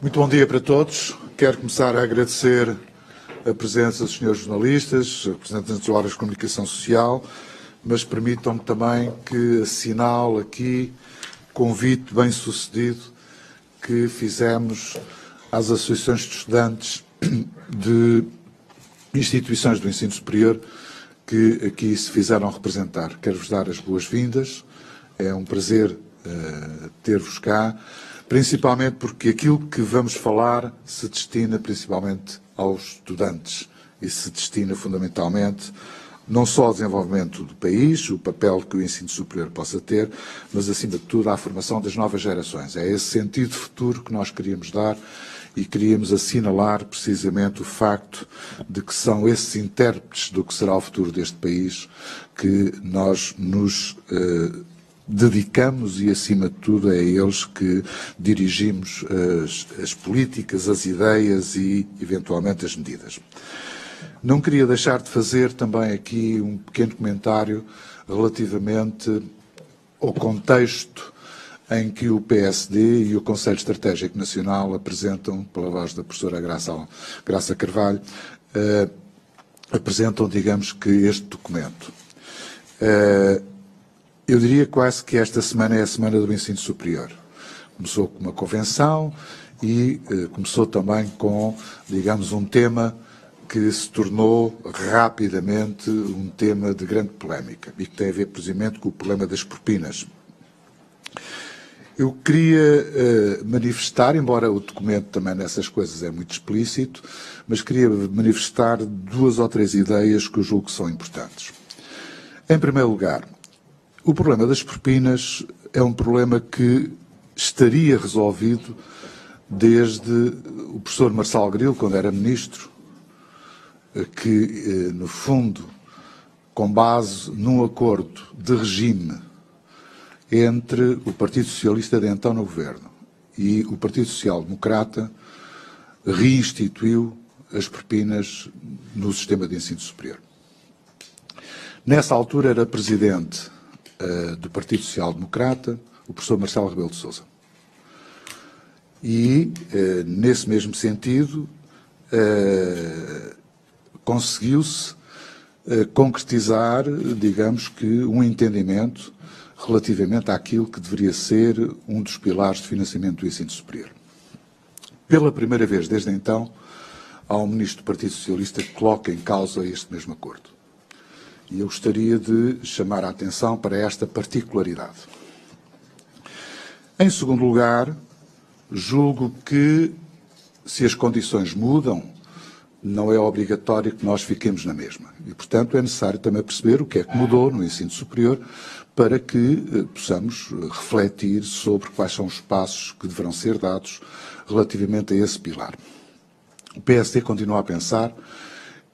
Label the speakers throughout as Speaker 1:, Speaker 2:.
Speaker 1: Muito bom dia para todos. Quero começar a agradecer a presença dos senhores jornalistas, representantes dos órgãos de comunicação social, mas permitam-me também que assinale aqui convite bem-sucedido que fizemos às associações de estudantes de instituições do ensino superior que aqui se fizeram representar. Quero-vos dar as boas-vindas, é um prazer ter-vos cá, principalmente porque aquilo que vamos falar se destina principalmente aos estudantes e se destina fundamentalmente não só ao desenvolvimento do país, o papel que o ensino superior possa ter, mas acima de tudo à formação das novas gerações. É esse sentido de futuro que nós queríamos dar e queríamos assinalar precisamente o facto de que são esses intérpretes do que será o futuro deste país que nós nos dedicamos e, acima de tudo, é a eles que dirigimos as políticas, as ideias e, eventualmente, as medidas. Não queria deixar de fazer também aqui um pequeno comentário relativamente ao contexto em que o PSD e o Conselho Estratégico Nacional apresentam, pela voz da professora Graça Carvalho, apresentam, digamos que, este documento. Eu diria quase que esta semana é a Semana do Ensino Superior. Começou com uma convenção e começou também com, digamos, um tema que se tornou rapidamente um tema de grande polémica e que tem a ver, precisamente, com o problema das propinas. Eu queria manifestar, embora o documento também nessas coisas é muito explícito, mas queria manifestar duas ou três ideias que eu julgo que são importantes. Em primeiro lugar, o problema das propinas é um problema que estaria resolvido desde o professor Marçal Grilo, quando era ministro, que, no fundo, com base num acordo de regime entre o Partido Socialista de então no governo e o Partido Social Democrata, reinstituiu as propinas no sistema de ensino superior. Nessa altura era presidente do Partido Social Democrata o professor Marcelo Rebelo de Sousa. E, nesse mesmo sentido, conseguiu-se concretizar, digamos que, um entendimento relativamente àquilo que deveria ser um dos pilares de financiamento do ensino superior. Pela primeira vez, desde então, há um ministro do Partido Socialista que coloca em causa este mesmo acordo. E eu gostaria de chamar a atenção para esta particularidade. Em segundo lugar, julgo que, se as condições mudam, não é obrigatório que nós fiquemos na mesma. E, portanto, é necessário também perceber o que é que mudou no ensino superior para que possamos refletir sobre quais são os passos que deverão ser dados relativamente a esse pilar. O PSD continua a pensar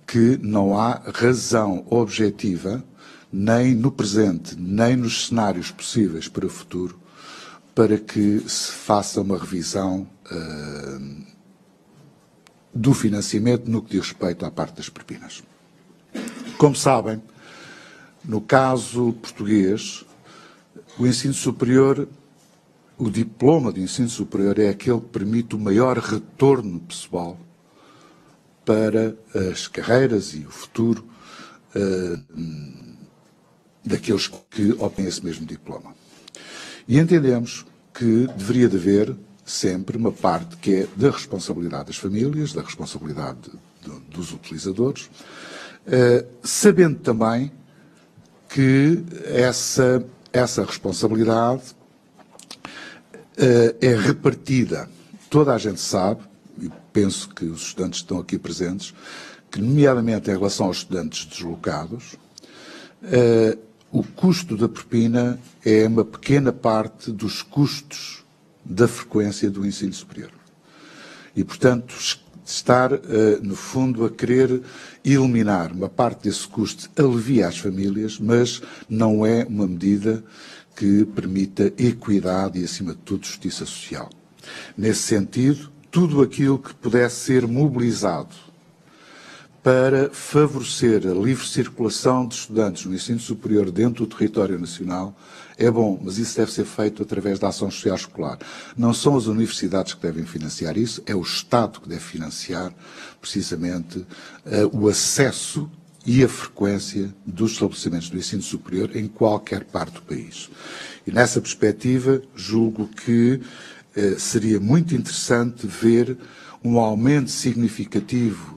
Speaker 1: que não há razão objetiva, nem no presente, nem nos cenários possíveis para o futuro, para que se faça uma revisão do financiamento no que diz respeito à parte das propinas. Como sabem, no caso português, o ensino superior, o diploma de ensino superior é aquele que permite o maior retorno pessoal para as carreiras e o futuro daqueles que obtêm esse mesmo diploma. E entendemos que deveria de haver sempre uma parte que é da responsabilidade das famílias, da responsabilidade dos utilizadores, sabendo também que essa responsabilidade é repartida. Toda a gente sabe, e penso que os estudantes que estão aqui presentes, que, nomeadamente em relação aos estudantes deslocados, o custo da propina é uma pequena parte dos custos da frequência do ensino superior. E, portanto, estar, no fundo, a querer eliminar uma parte desse custo alivia as famílias, mas não é uma medida que permita equidade e, acima de tudo, justiça social. Nesse sentido, tudo aquilo que pudesse ser mobilizado para favorecer a livre circulação de estudantes no ensino superior dentro do território nacional é bom, mas isso deve ser feito através da ação social escolar. Não são as universidades que devem financiar isso, é o Estado que deve financiar, precisamente, o acesso e a frequência dos estabelecimentos do ensino superior em qualquer parte do país. E nessa perspectiva, julgo que seria muito interessante ver um aumento significativo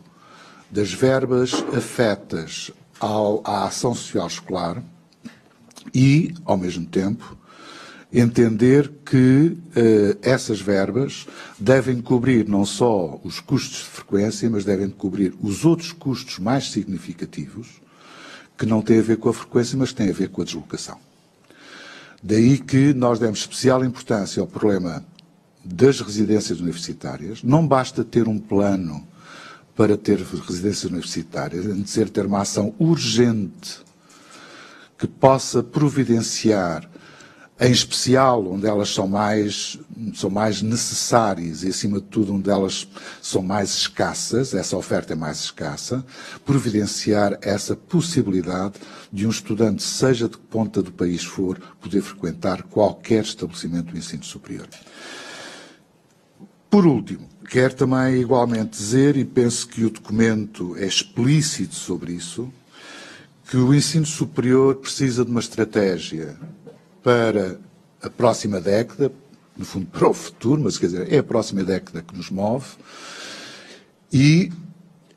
Speaker 1: das verbas afetas à ação social escolar e, ao mesmo tempo, entender que essas verbas devem cobrir não só os custos de frequência, mas devem cobrir os outros custos mais significativos, que não têm a ver com a frequência, mas têm a ver com a deslocação. Daí que nós demos especial importância ao problema das residências universitárias. Não basta ter um plano para ter residências universitárias, é necessário ter uma ação urgente que possa providenciar, em especial onde elas são mais necessárias e, acima de tudo, onde elas são mais escassas, essa oferta é mais escassa, providenciar essa possibilidade de um estudante, seja de que ponta do país for, poder frequentar qualquer estabelecimento do ensino superior. Por último, quero também igualmente dizer, e penso que o documento é explícito sobre isso, que o ensino superior precisa de uma estratégia para a próxima década, no fundo para o futuro, mas quer dizer, é a próxima década que nos move, e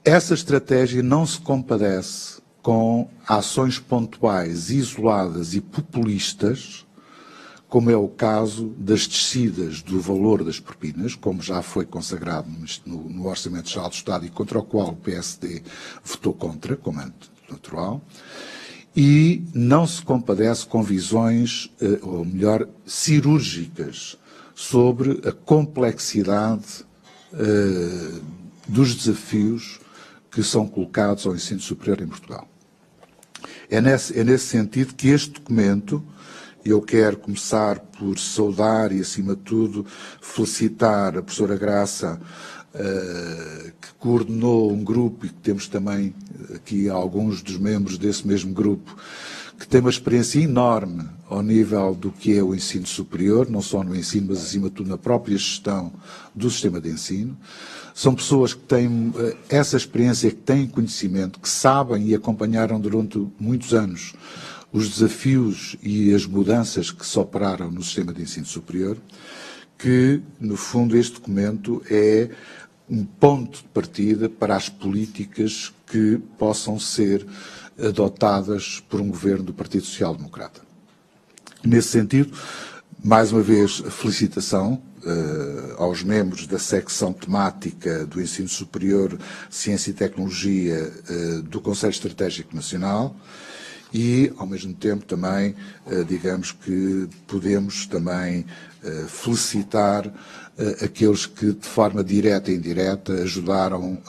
Speaker 1: essa estratégia não se compadece com ações pontuais, isoladas e populistas, como é o caso das descidas do valor das propinas, como já foi consagrado no Orçamento Geral do Estado e contra o qual o PSD votou contra, como é natural, e não se compadece com visões, ou melhor, cirúrgicas, sobre a complexidade dos desafios que são colocados ao ensino superior em Portugal. É nesse sentido que este documento, eu quero começar por saudar e, acima de tudo, felicitar a professora Graça, que coordenou um grupo, e que temos também aqui alguns dos membros desse mesmo grupo, que tem uma experiência enorme ao nível do que é o ensino superior, não só no ensino, mas acima de tudo na própria gestão do sistema de ensino. São pessoas que têm essa experiência, que têm conhecimento, que sabem e acompanharam durante muitos anos os desafios e as mudanças que se operaram no sistema de ensino superior, que, no fundo, este documento é um ponto de partida para as políticas que possam ser adotadas por um governo do Partido Social Democrata. Nesse sentido, mais uma vez, a felicitação aos membros da secção temática do Ensino Superior, Ciência e Tecnologia do Conselho Estratégico Nacional, e, ao mesmo tempo, também, digamos que podemos também felicitar aqueles que, de forma direta e indireta, ajudaram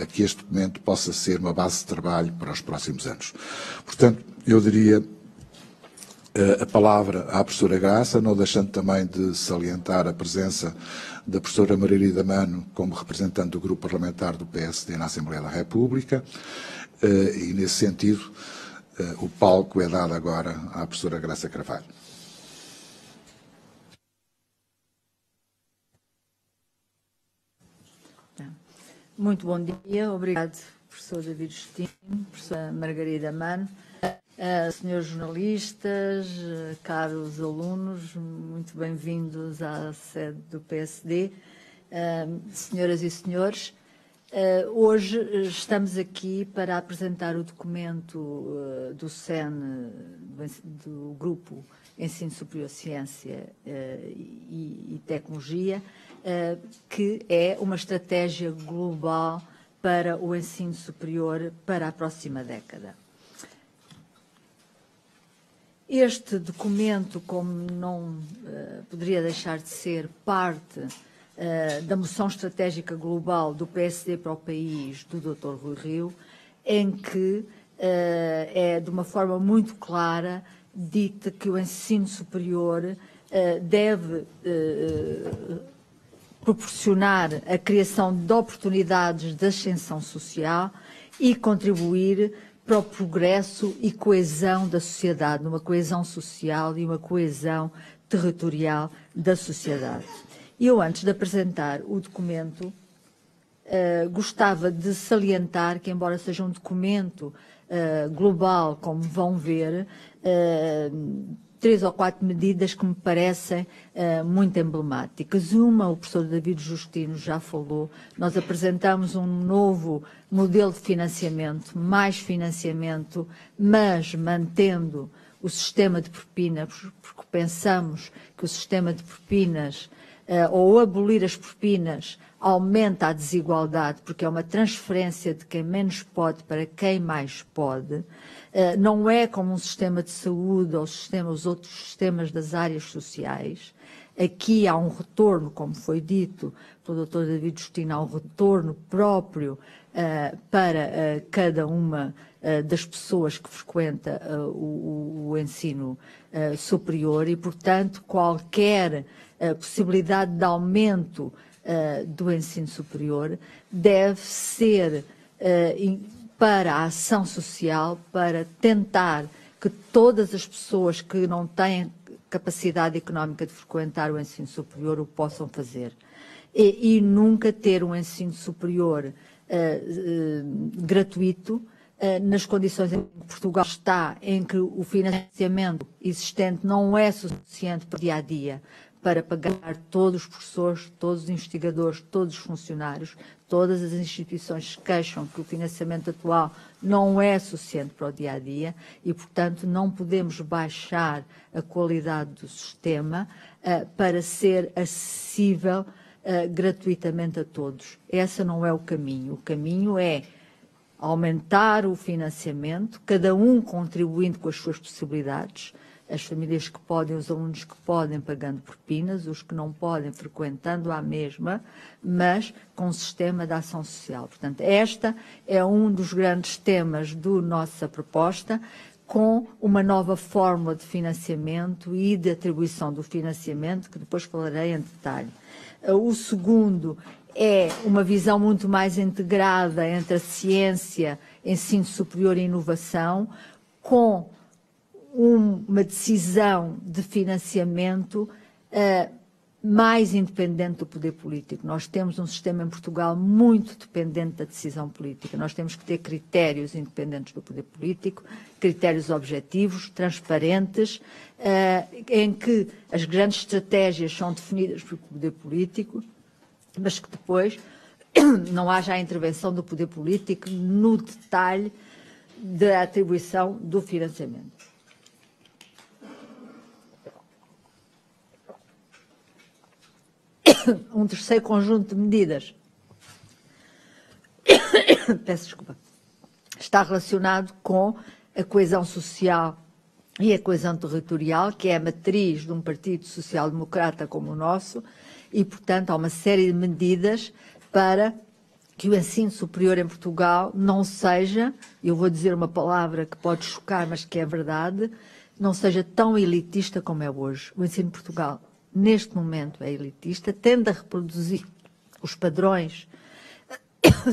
Speaker 1: a que este documento possa ser uma base de trabalho para os próximos anos. Portanto, eu diria a palavra à professora Graça, não deixando também de salientar a presença da professora Margarida Mano como representante do grupo parlamentar do PSD na Assembleia da República, e, nesse sentido, o palco é dado agora à professora Graça Carvalho.
Speaker 2: Muito bom dia, obrigado, professor David Justino, professora Margarida Mano, senhores jornalistas, caros alunos, muito bem-vindos à sede do PSD, senhoras e senhores. Hoje estamos aqui para apresentar o documento do SEN, do Grupo Ensino Superior Ciência e Tecnologia, que é uma estratégia global para o ensino superior para a próxima década. Este documento, como não poderia deixar de ser parte da moção estratégica global do PSD para o país do Dr. Rui Rio, em que é de uma forma muito clara dita que o ensino superior deve proporcionar a criação de oportunidades de ascensão social e contribuir para o progresso e coesão da sociedade, uma coesão social e uma coesão territorial da sociedade. Eu, antes de apresentar o documento, gostava de salientar que, embora seja um documento global, como vão ver, 3 ou 4 medidas que me parecem muito emblemáticas. Uma, o professor David Justino já falou, nós apresentamos um novo modelo de financiamento, mais financiamento, mas mantendo o sistema de propinas, porque pensamos que o sistema de propinas, ou abolir as propinas, aumenta a desigualdade, porque é uma transferência de quem menos pode para quem mais pode. Não é como um sistema de saúde ou os outros sistemas das áreas sociais. Aqui há um retorno, como foi dito pelo Dr. David Justino, há um retorno próprio para cada uma das pessoas que frequenta o ensino superior e, portanto, qualquer possibilidade de aumento do ensino superior deve ser para a ação social, para tentar que todas as pessoas que não têm capacidade económica de frequentar o ensino superior o possam fazer. E nunca ter um ensino superior gratuito, nas condições em que Portugal está, em que o financiamento existente não é suficiente para o dia-a-dia, para pagar todos os professores, todos os investigadores, todos os funcionários, todas as instituições se queixam que o financiamento atual não é suficiente para o dia-a-dia e, portanto, não podemos baixar a qualidade do sistema para ser acessível gratuitamente a todos. Esse não é o caminho. O caminho é aumentar o financiamento, cada um contribuindo com as suas possibilidades, as famílias que podem, os alunos que podem pagando propinas, os que não podem frequentando à mesma, mas com um sistema de ação social. Portanto, esta é um dos grandes temas da nossa proposta, com uma nova fórmula de financiamento e de atribuição do financiamento, que depois falarei em detalhe. O segundo é uma visão muito mais integrada entre a ciência, ensino superior e inovação, com uma decisão de financiamento mais independente do poder político. Nós temos um sistema em Portugal muito dependente da decisão política. Nós temos que ter critérios independentes do poder político, critérios objetivos, transparentes, em que as grandes estratégias são definidas pelo poder político, mas que depois não haja a intervenção do poder político no detalhe da atribuição do financiamento. Um terceiro conjunto de medidas, peço desculpa, está relacionado com a coesão social e a coesão territorial, que é a matriz de um partido social-democrata como o nosso, e, portanto, há uma série de medidas para que o ensino superior em Portugal não seja, eu vou dizer uma palavra que pode chocar, mas que é verdade, não seja tão elitista como é hoje. O ensino em Portugal, neste momento, é elitista, tende a reproduzir os padrões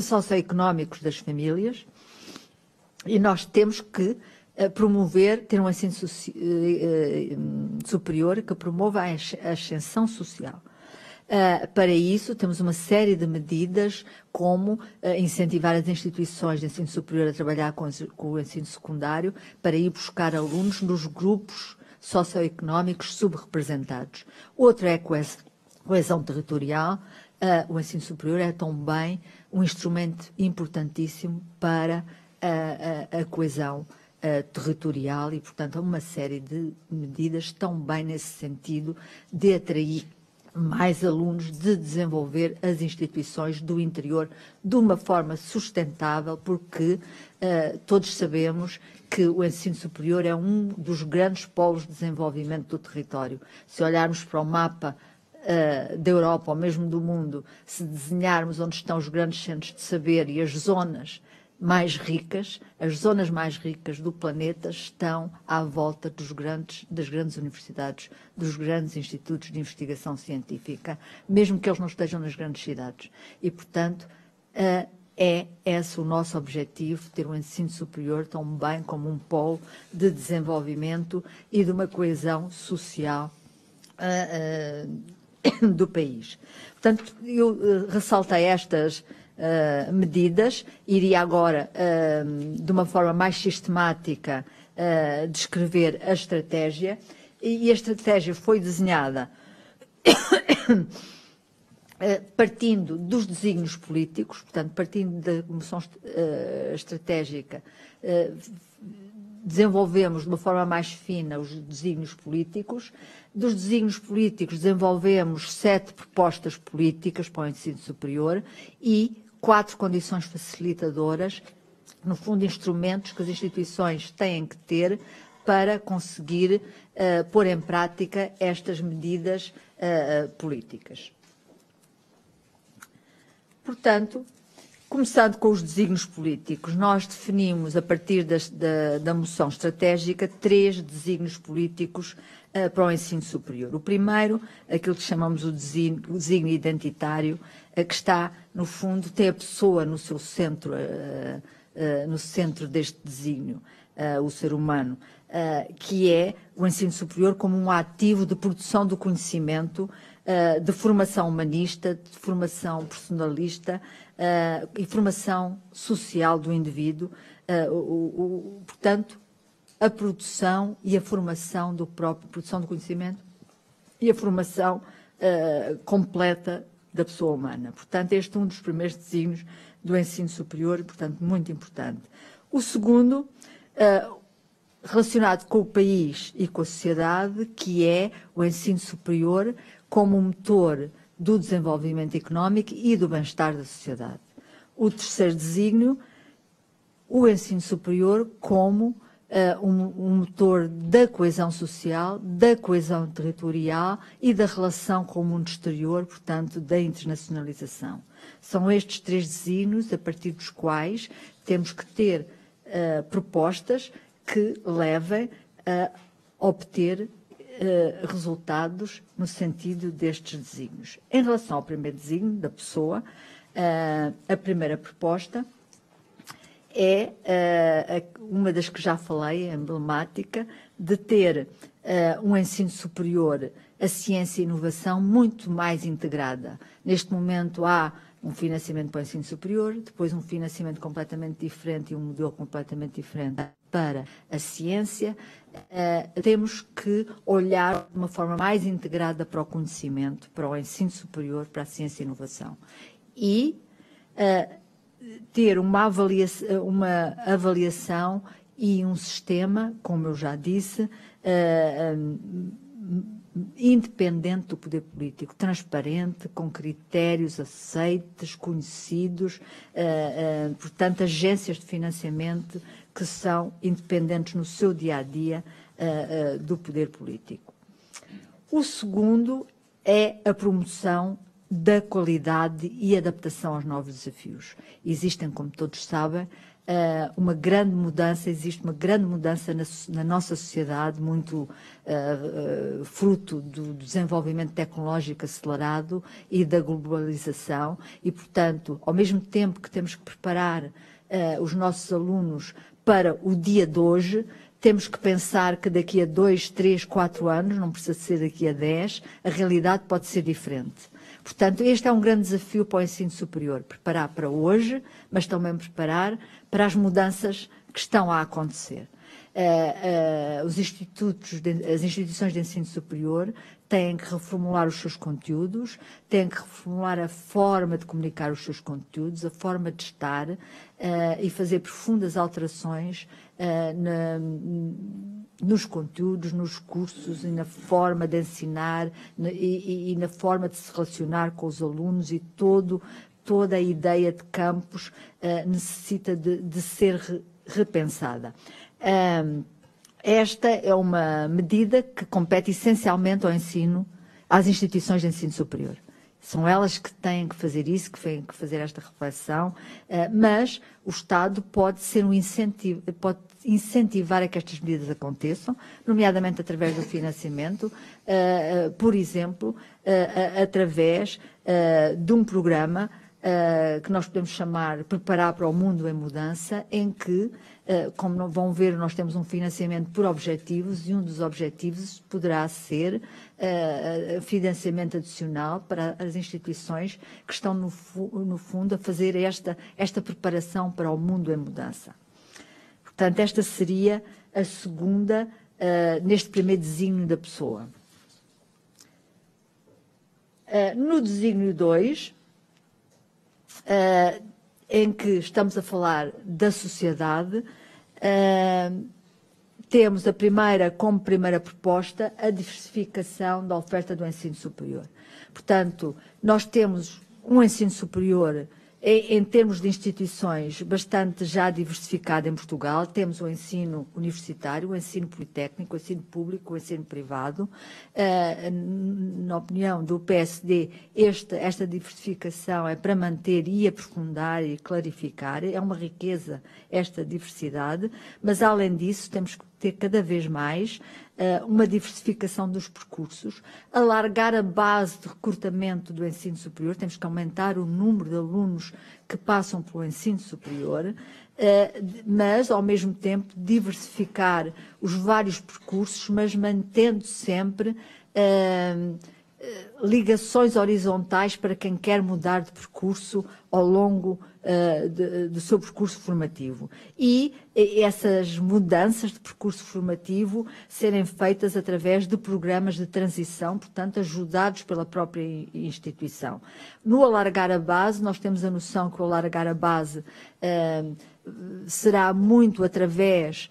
Speaker 2: socioeconómicos das famílias e nós temos que promover, ter um ensino superior que promova a ascensão social. Para isso, temos uma série de medidas, como incentivar as instituições de ensino superior a trabalhar com o ensino secundário, para ir buscar alunos nos grupos socioeconómicos subrepresentados. Outra é a coesão territorial. O ensino superior é também um instrumento importantíssimo para a coesão territorial e, portanto, há uma série de medidas também nesse sentido de atrair mais alunos, de desenvolver as instituições do interior de uma forma sustentável, porque todos sabemos que o ensino superior é um dos grandes polos de desenvolvimento do território. Se olharmos para o mapa da Europa, ou mesmo do mundo, se desenharmos onde estão os grandes centros de saber e as zonas mais ricas do planeta estão à volta das grandes universidades, dos grandes institutos de investigação científica, mesmo que eles não estejam nas grandes cidades. E, portanto, É esse o nosso objetivo, ter um ensino superior tão bem como um polo de desenvolvimento e de uma coesão social do país. Portanto, eu ressaltei estas medidas, iria agora, de uma forma mais sistemática, descrever a estratégia, e a estratégia foi desenhada partindo dos desígnios políticos, portanto, partindo da Comissão Estratégica, desenvolvemos de uma forma mais fina os desígnios políticos. Dos desígnios políticos desenvolvemos 7 propostas políticas para o ensino superior e 4 condições facilitadoras, no fundo, instrumentos que as instituições têm que ter para conseguir pôr em prática estas medidas políticas. Portanto, começando com os desígnios políticos, nós definimos, a partir da moção estratégica, 3 desígnios políticos para o ensino superior. O primeiro, aquilo que chamamos o desígnio identitário, que está, no fundo, tem a pessoa no seu centro, no centro deste desígnio, o ser humano, que é o ensino superior como um ativo de produção do conhecimento, de formação humanista, de formação personalista e formação social do indivíduo, portanto, a produção e a formação do próprio, produção do conhecimento e a formação completa da pessoa humana. Portanto, este é um dos primeiros desígnios do ensino superior, portanto, muito importante. O segundo, relacionado com o país e com a sociedade, que é o ensino superior como motor do desenvolvimento económico e do bem-estar da sociedade. O terceiro desígnio, o ensino superior como um motor da coesão social, da coesão territorial e da relação com o mundo exterior, portanto, da internacionalização. São estes 3 desígnios a partir dos quais temos que ter propostas que levem a obter resultados no sentido destes desígnios. Em relação ao primeiro desígnio, da pessoa, a primeira proposta é uma das que já falei, emblemática, de ter um ensino superior, a ciência e a inovação muito mais integrada. Neste momento há um financiamento para o ensino superior, depois um financiamento completamente diferente e um modelo completamente diferente para a ciência. Temos que olhar de uma forma mais integrada para o conhecimento, para o ensino superior, para a ciência e inovação. E ter uma avaliação e um sistema, como eu já disse, independente do poder político, transparente, com critérios aceites, conhecidos, portanto, agências de financiamento que são independentes no seu dia-a-dia do poder político. O segundo é a promoção da qualidade e adaptação aos novos desafios. Existem, como todos sabem, uma grande mudança, existe uma grande mudança na nossa sociedade, muito fruto do desenvolvimento tecnológico acelerado e da globalização e, portanto, ao mesmo tempo que temos que preparar os nossos alunos para o dia de hoje, temos que pensar que daqui a 2, 3, 4 anos, não precisa ser daqui a 10, a realidade pode ser diferente. Portanto, este é um grande desafio para o ensino superior, preparar para hoje, mas também preparar para as mudanças que estão a acontecer. As instituições de ensino superior têm que reformular os seus conteúdos, têm que reformular a forma de comunicar os seus conteúdos, a forma de estar e fazer profundas alterações nos conteúdos, nos cursos e na forma de ensinar e na forma de se relacionar com os alunos e toda a ideia de campus necessita de ser repensada. Esta é uma medida que compete essencialmente ao ensino, às instituições de ensino superior. São elas que têm que fazer isso, que têm que fazer esta reflexão, mas o Estado pode ser um incentivo, pode incentivar a que estas medidas aconteçam, nomeadamente através do financiamento, por exemplo, através de um programa que nós podemos chamar Preparar para o Mundo em Mudança, em que, como vão ver, nós temos um financiamento por objetivos, e um dos objetivos poderá ser financiamento adicional para as instituições que estão, no fundo, a fazer esta preparação para o mundo em mudança. Portanto, esta seria a segunda, neste primeiro desígnio da pessoa. No desígnio 2, em que estamos a falar da sociedade, temos como primeira proposta a diversificação da oferta do ensino superior. Portanto, nós temos um ensino superior em termos de instituições bastante já diversificado em Portugal. Temos o ensino universitário, o ensino politécnico, o ensino público, o ensino privado. Na opinião do PSD, esta diversificação é para manter e aprofundar e clarificar. É uma riqueza esta diversidade, mas além disso temos que ter cada vez mais uma diversificação dos percursos, alargar a base de recrutamento do ensino superior, temos que aumentar o número de alunos que passam pelo ensino superior, mas, ao mesmo tempo, diversificar os vários percursos, mas mantendo sempre ligações horizontais para quem quer mudar de percurso ao longo do seu percurso formativo. E essas mudanças de percurso formativo serem feitas através de programas de transição, portanto, ajudados pela própria instituição. No alargar a base, nós temos a noção que o alargar a base será muito através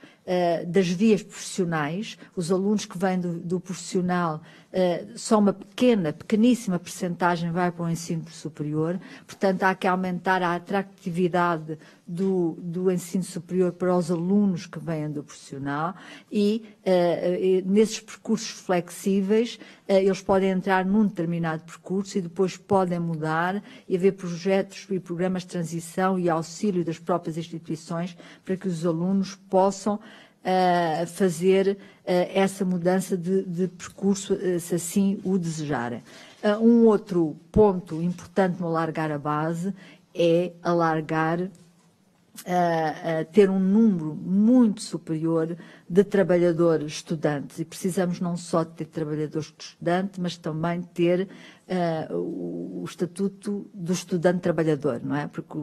Speaker 2: das vias profissionais. Os alunos que vêm do profissional, só uma pequeníssima percentagem vai para o ensino superior, portanto há que aumentar a atratividade do ensino superior para os alunos que vêm do profissional e nesses percursos flexíveis eles podem entrar num determinado percurso e depois podem mudar e haver projetos e programas de transição e auxílio das próprias instituições para que os alunos possam fazer essa mudança de percurso, se assim o desejarem. Um outro ponto importante no alargar a base é ter um número muito superior de trabalhadores estudantes, e precisamos não só de ter trabalhadores estudantes, mas também ter o estatuto do estudante trabalhador, não é? Porque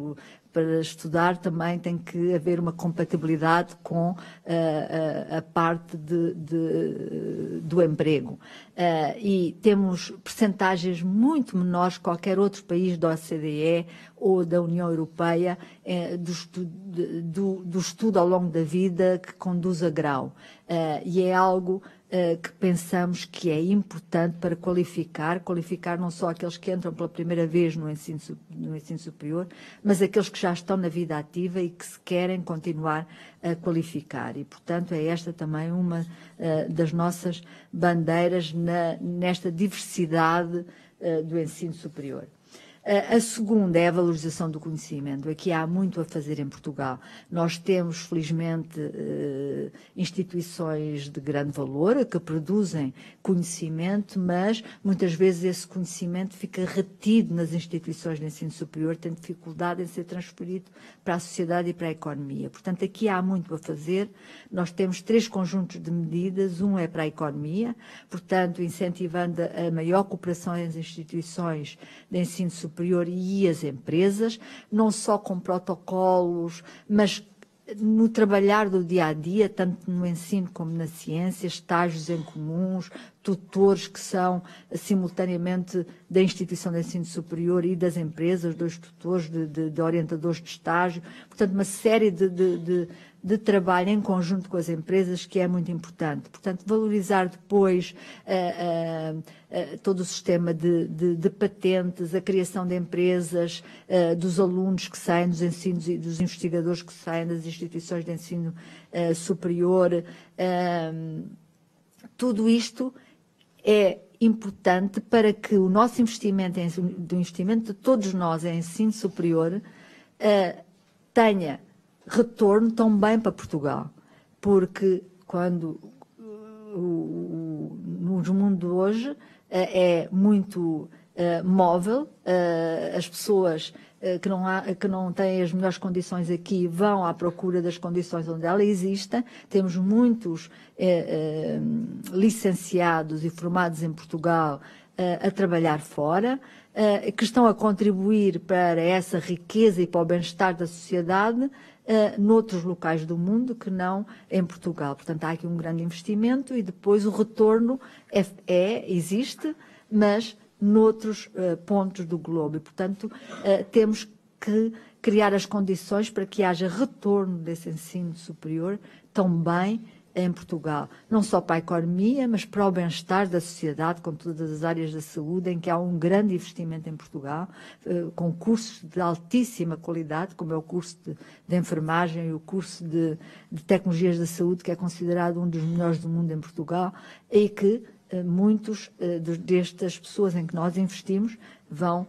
Speaker 2: para estudar também tem que haver uma compatibilidade com a parte do emprego. E temos percentagens muito menores que qualquer outro país da OCDE ou da União Europeia do estudo ao longo da vida que conduz a grau. E é algo que pensamos que é importante para qualificar não só aqueles que entram pela primeira vez no ensino superior, mas aqueles que já estão na vida ativa e que se querem continuar a qualificar. E, portanto, é esta também uma das nossas bandeiras nesta diversidade do ensino superior. A segunda é a valorização do conhecimento. Aqui há muito a fazer em Portugal. Nós temos, felizmente, instituições de grande valor que produzem conhecimento, mas muitas vezes esse conhecimento fica retido nas instituições de ensino superior, tem dificuldade em ser transferido para a sociedade e para a economia. Portanto, aqui há muito a fazer. Nós temos 3 conjuntos de medidas. Um é para a economia, portanto, incentivando a maior cooperação entre as instituições de ensino superior e as empresas, não só com protocolos, mas no trabalhar do dia-a-dia, tanto no ensino como na ciência, estágios em comuns, tutores que são simultaneamente da instituição de ensino superior e das empresas, 2 tutores de orientadores de estágio, portanto uma série de trabalho em conjunto com as empresas que é muito importante. Portanto, valorizar depois todo o sistema de patentes, a criação de empresas, dos alunos que saem dos ensinos e dos investigadores que saem das instituições de ensino superior. Tudo isto é importante para que o nosso investimento, do investimento de todos nós em ensino superior, tenha retorno também para Portugal, porque quando no mundo de hoje é muito móvel, as pessoas que não têm as melhores condições aqui vão à procura das condições onde ela existe. Temos muitos licenciados e formados em Portugal a trabalhar fora, que estão a contribuir para essa riqueza e para o bem-estar da sociedade noutros locais do mundo que não em Portugal. Portanto, há aqui um grande investimento e depois o retorno existe, mas noutros pontos do globo. E, portanto, temos que criar as condições para que haja retorno desse ensino superior também em Portugal, não só para a economia, mas para o bem-estar da sociedade, com todas as áreas da saúde, em que há um grande investimento em Portugal, com cursos de altíssima qualidade, como é o curso de enfermagem e o curso de tecnologias da saúde, que é considerado um dos melhores do mundo em Portugal, e que muitos destas pessoas em que nós investimos vão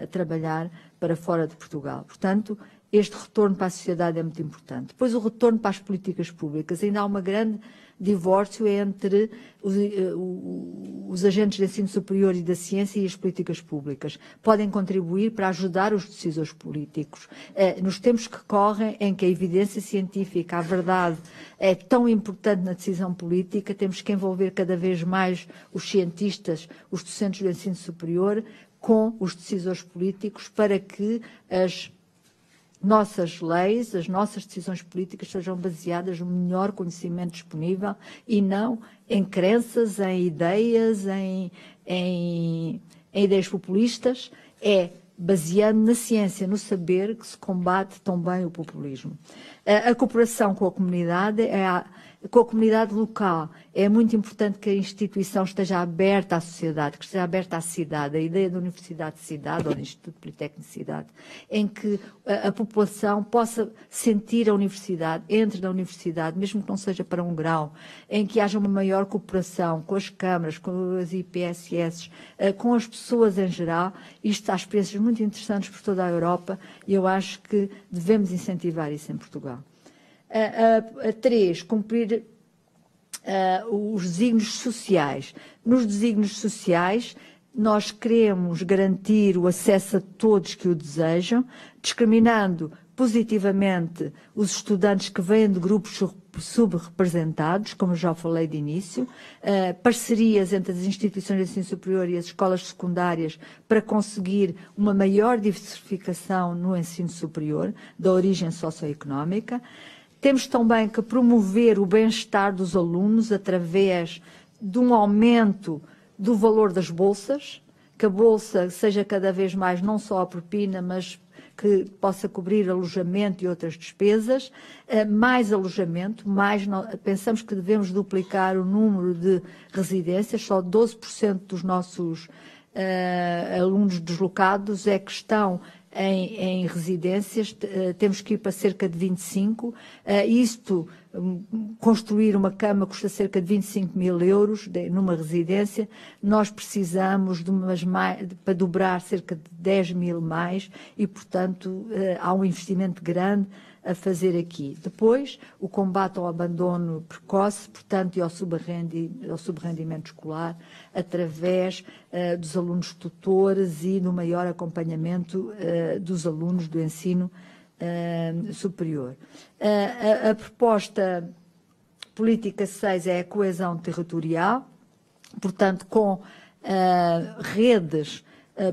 Speaker 2: trabalhar para fora de Portugal. Portanto, este retorno para a sociedade é muito importante. Depois, o retorno para as políticas públicas. Ainda há um grande divórcio entre os agentes de ensino superior e da ciência e as políticas públicas. Podem contribuir para ajudar os decisores políticos. Nos tempos que correm, em que a evidência científica, a verdade, é tão importante na decisão política, temos que envolver cada vez mais os cientistas, os docentes do ensino superior, com os decisores políticos, para que as nossas leis, as nossas decisões políticas sejam baseadas no melhor conhecimento disponível e não em crenças, em ideias, em ideias populistas. É baseando na ciência, no saber, que se combate tão bem o populismo. A cooperação com a comunidade com a comunidade local. É muito importante que a instituição esteja aberta à sociedade, que esteja aberta à cidade, a ideia da Universidade de Cidade ou do Instituto Politécnico de Cidade, em que a população possa sentir a universidade, entre na universidade, mesmo que não seja para um grau, em que haja uma maior cooperação com as câmaras, com as IPSS, com as pessoas em geral. Isto há experiências muito interessantes por toda a Europa e eu acho que devemos incentivar isso em Portugal. 3, cumprir os desígnios sociais. Nos desígnios sociais, nós queremos garantir o acesso a todos que o desejam, discriminando positivamente os estudantes que vêm de grupos subrepresentados, como já falei de início, parcerias entre as instituições de ensino superior e as escolas secundárias para conseguir uma maior diversificação no ensino superior, da origem socioeconómica. Temos também que promover o bem-estar dos alunos através de um aumento do valor das bolsas, que a bolsa seja cada vez mais não só a propina, mas que possa cobrir alojamento e outras despesas, mais alojamento, pensamos que devemos duplicar o número de residências, só 12% dos nossos alunos deslocados é que estão em residências, temos que ir para cerca de 25. Construir uma cama custa cerca de 25 mil euros numa residência. Nós precisamos para dobrar cerca de 10 mil mais e, portanto, há um investimento grande a fazer aqui. Depois, o combate ao abandono precoce, portanto, e ao subrendimento escolar, através dos alunos tutores e no maior acompanhamento dos alunos do ensino superior. A proposta política 6 é a coesão territorial, portanto, com redes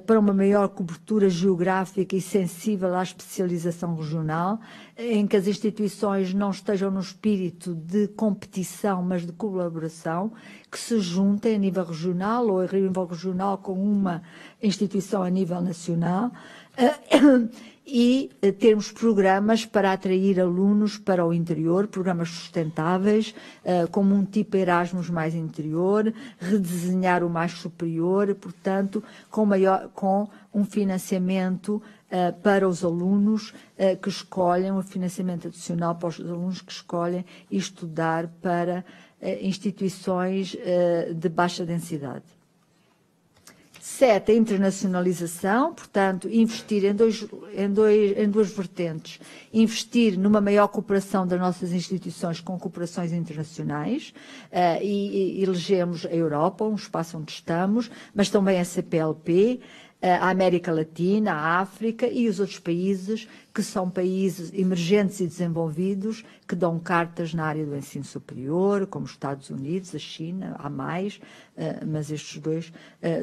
Speaker 2: para uma maior cobertura geográfica e sensível à especialização regional, em que as instituições não estejam no espírito de competição, mas de colaboração, que se juntem a nível regional ou a nível regional com uma instituição a nível nacional, e termos programas para atrair alunos para o interior, programas sustentáveis, como um tipo Erasmus mais interior, redesenhar o mais superior, portanto, com um financiamento para os alunos que escolhem, um financiamento adicional para os alunos que escolhem estudar para instituições de baixa densidade. 7, a internacionalização, portanto, investir em duas vertentes. Investir numa maior cooperação das nossas instituições com cooperações internacionais, e elegemos a Europa, um espaço onde estamos, mas também a CPLP, a América Latina, a África e os outros países que são países emergentes e desenvolvidos que dão cartas na área do ensino superior, como os Estados Unidos, a China, há mais, mas estes dois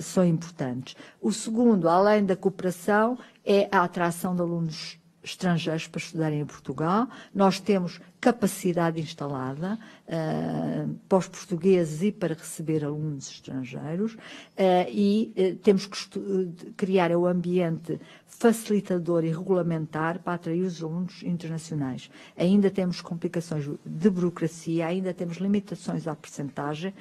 Speaker 2: são importantes. O segundo, além da cooperação, é a atração de alunos estrangeiros para estudarem em Portugal. Nós temos capacidade instalada para os portugueses e para receber alunos estrangeiros e temos que criar o ambiente facilitador e regulamentar para atrair os alunos internacionais. Ainda temos complicações de burocracia, ainda temos limitações à percentagem.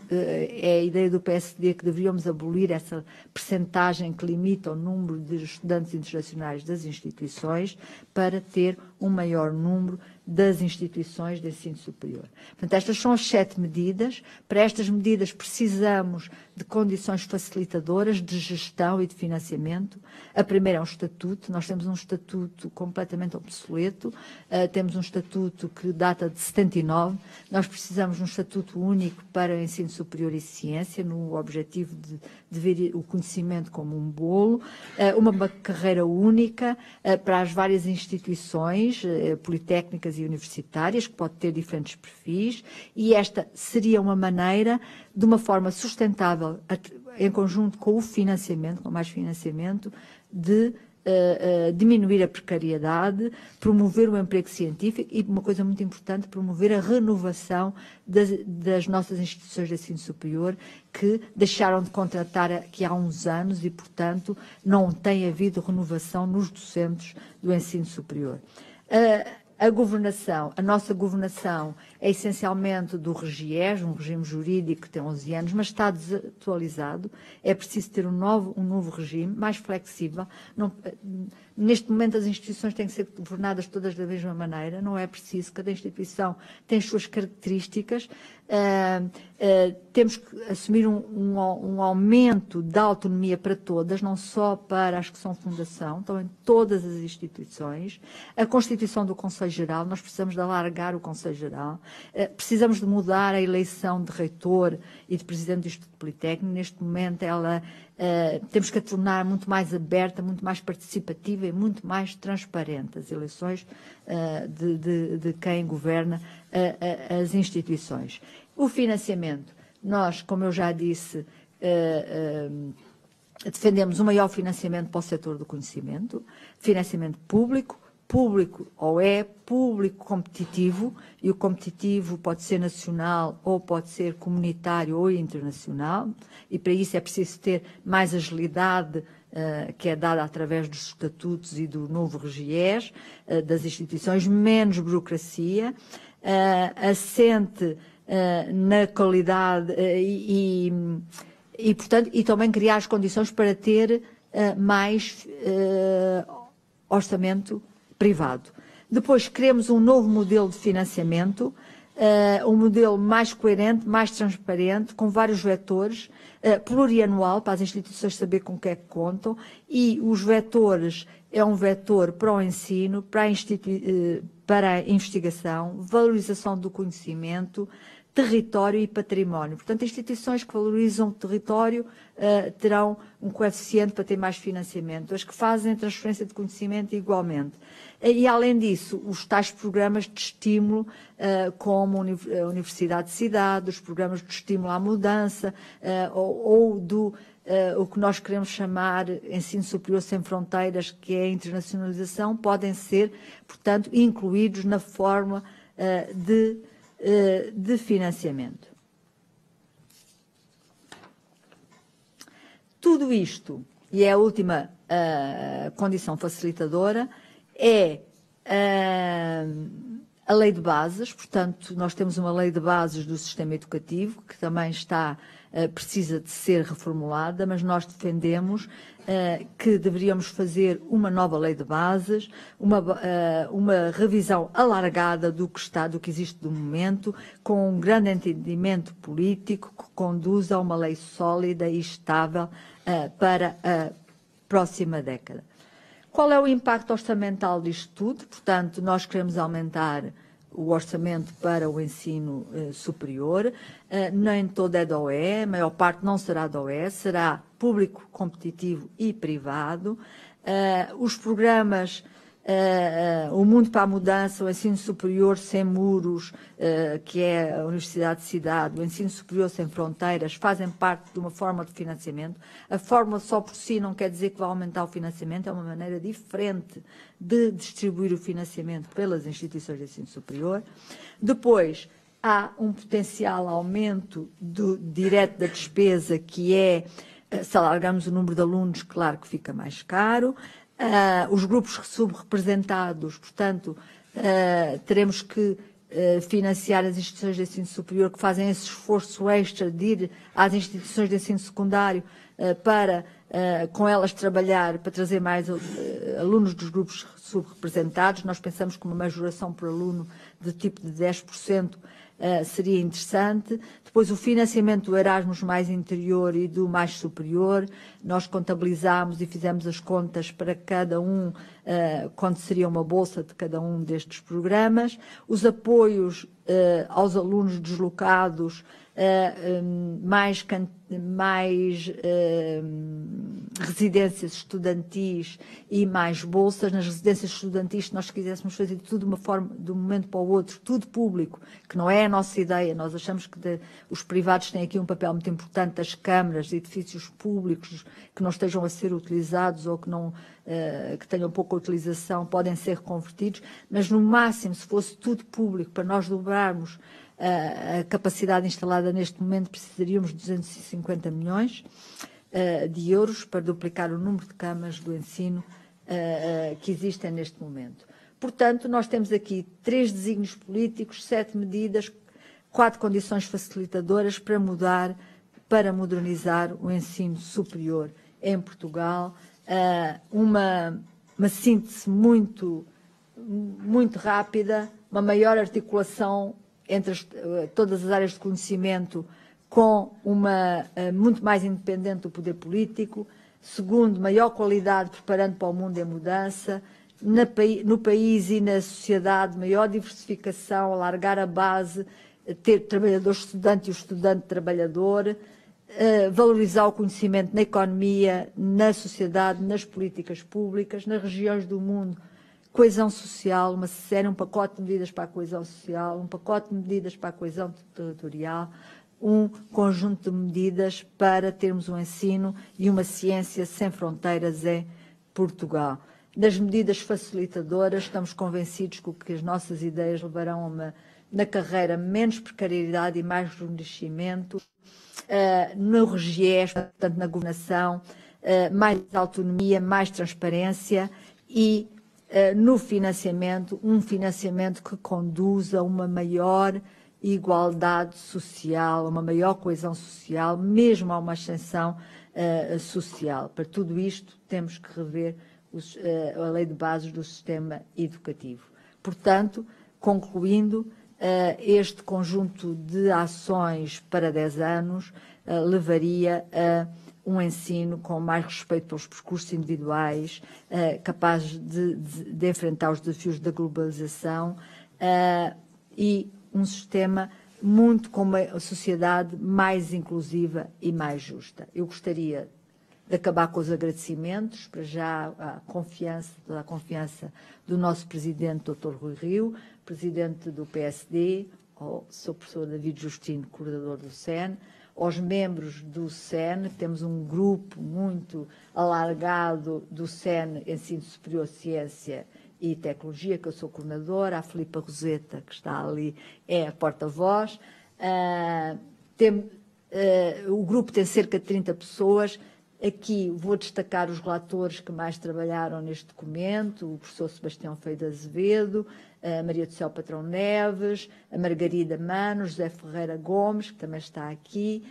Speaker 2: É a ideia do PSD que deveríamos abolir essa percentagem que limita o número de estudantes internacionais das instituições para ter um maior número das instituições de ensino superior. Portanto, estas são as 7 medidas. Para estas medidas precisamos de condições facilitadoras de gestão e de financiamento. A primeira é um estatuto. Nós temos um estatuto completamente obsoleto. Temos um estatuto que data de 79. Nós precisamos de um estatuto único para o ensino superior e ciência, no objetivo de ver o conhecimento como um bolo. Uma carreira única para as várias instituições politécnicas e universitárias, que pode ter diferentes perfis, e esta seria uma maneira, de uma forma sustentável, em conjunto com o financiamento, com mais financiamento, de diminuir a precariedade, promover o emprego científico e, uma coisa muito importante, promover a renovação das nossas instituições de ensino superior, que deixaram de contratar aqui há uns anos e, portanto, não tem havido renovação nos docentes do ensino superior. A governação, a nossa governação é essencialmente do RGES, um regime jurídico que tem 11 anos, mas está desatualizado. É preciso ter um novo regime, mais flexível. Neste momento as instituições têm que ser governadas todas da mesma maneira, não é preciso, cada instituição tem as suas características. Temos que assumir um aumento da autonomia para todas, não só para as que são fundação, também todas as instituições. A constituição do Conselho Geral, nós precisamos de alargar o Conselho Geral, precisamos de mudar a eleição de reitor e de presidente do Instituto Politécnico. Neste momento temos que a tornar muito mais aberta, muito mais participativa e muito mais transparente as eleições de quem governa as instituições. O financiamento, nós, como eu já disse, defendemos um maior financiamento para o setor do conhecimento, financiamento público ou público competitivo, e o competitivo pode ser nacional ou pode ser comunitário ou internacional, e para isso é preciso ter mais agilidade, que é dada através dos estatutos e do novo RGES, das instituições, menos burocracia, assente na qualidade portanto, e também criar as condições para ter mais orçamento privado. Depois queremos um novo modelo de financiamento, um modelo mais coerente, mais transparente, com vários vetores, plurianual, para as instituições saber com o que é que contam, e os vetores é um vetor para o ensino, para a investigação, valorização do conhecimento, território e património. Portanto, instituições que valorizam o território terão um coeficiente para ter mais financiamento. As que fazem a transferência de conhecimento igualmente. E, além disso, os tais programas de estímulo, como a Universidade de Cidade, os programas de estímulo à mudança, o que nós queremos chamar ensino superior sem fronteiras, que é a internacionalização, podem ser, portanto, incluídos na forma de financiamento. Tudo isto, e é a última condição facilitadora, é a lei de bases. Portanto, nós temos uma lei de bases do sistema educativo, que também precisa de ser reformulada, mas nós defendemos que deveríamos fazer uma nova lei de bases, uma revisão alargada do que existe do momento, com um grande entendimento político que conduza a uma lei sólida e estável para a próxima década. Qual é o impacto orçamental disto tudo? Portanto, nós queremos aumentar o orçamento para o ensino superior. Nem todo é da OE, a maior parte não será da OE, será público, competitivo e privado. Os programas O Mundo para a Mudança, o Ensino Superior Sem Muros, que é a Universidade de Cidade, o Ensino Superior Sem Fronteiras, fazem parte de uma fórmula de financiamento. A fórmula só por si não quer dizer que vai aumentar o financiamento, é uma maneira diferente de distribuir o financiamento pelas instituições de ensino superior. Depois, há um potencial aumento direto da despesa, que é, se alargarmos o número de alunos, claro que fica mais caro. Os grupos subrepresentados, portanto, teremos que financiar as instituições de ensino superior que fazem esse esforço extra de ir às instituições de ensino secundário para, com elas, trabalhar para trazer mais alunos dos grupos subrepresentados. Nós pensamos que uma majoração por aluno de tipo de 10% seria interessante. Depois, o financiamento do Erasmus mais interior e do mais superior. Nós contabilizámos e fizemos as contas para cada um, quanto seria uma bolsa de cada um destes programas. Os apoios aos alunos deslocados, mais residências estudantis e mais bolsas. Nas residências estudantis, se nós quiséssemos fazer tudo de uma forma, de um momento para o outro, tudo público, que não é a nossa ideia, nós achamos que os privados têm aqui um papel muito importante, das câmaras, de edifícios públicos que não estejam a ser utilizados ou que não que tenham pouca utilização, podem ser reconvertidos, mas no máximo, se fosse tudo público, para nós dobrarmos a capacidade instalada neste momento, precisaríamos de 250 milhões de euros para duplicar o número de camas do ensino que existem neste momento. Portanto, nós temos aqui 3 desígnios políticos, 7 medidas, 4 condições facilitadoras para mudar, para modernizar o ensino superior em Portugal. Uma síntese muito rápida, uma maior articulação entre todas as áreas de conhecimento, com muito mais independente do poder político. Segundo, maior qualidade, preparando para o mundo em mudança. No país e na sociedade, maior diversificação, alargar a base, ter trabalhador-estudante e o estudante-trabalhador, valorizar o conhecimento na economia, na sociedade, nas políticas públicas, nas regiões do mundo, coesão social, uma série, um pacote de medidas para a coesão social, um pacote de medidas para a coesão territorial, um conjunto de medidas para termos um ensino e uma ciência sem fronteiras em Portugal. Das medidas facilitadoras, estamos convencidos que as nossas ideias levarão na carreira menos precariedade e mais reconhecimento, no RGES, portanto na governação, mais autonomia, mais transparência e no financiamento, um financiamento que conduza a uma maior igualdade social, uma maior coesão social, mesmo a uma ascensão social. Para tudo isto, temos que rever a lei de bases do sistema educativo. Portanto, concluindo, este conjunto de ações para 10 anos levaria a um ensino com mais respeito pelos percursos individuais, capaz de enfrentar os desafios da globalização e um sistema com uma sociedade mais inclusiva e mais justa. Eu gostaria de acabar com os agradecimentos, para já toda a confiança do nosso Presidente, Dr. Rui Rio, Presidente do PSD, ao Sr. Professor David Justino, coordenador do SEN, aos membros do SEN, temos um grupo muito alargado do SEN, Ensino Superior, Ciência e Tecnologia, que eu sou coordenadora, a Filipa Roseta, que está ali, é a porta-voz. O grupo tem cerca de 30 pessoas. Aqui vou destacar os relatores que mais trabalharam neste documento, o professor Sebastião Feio de Azevedo, a Maria do Céu Patrão Neves, a Margarida Mano, José Ferreira Gomes, que também está aqui,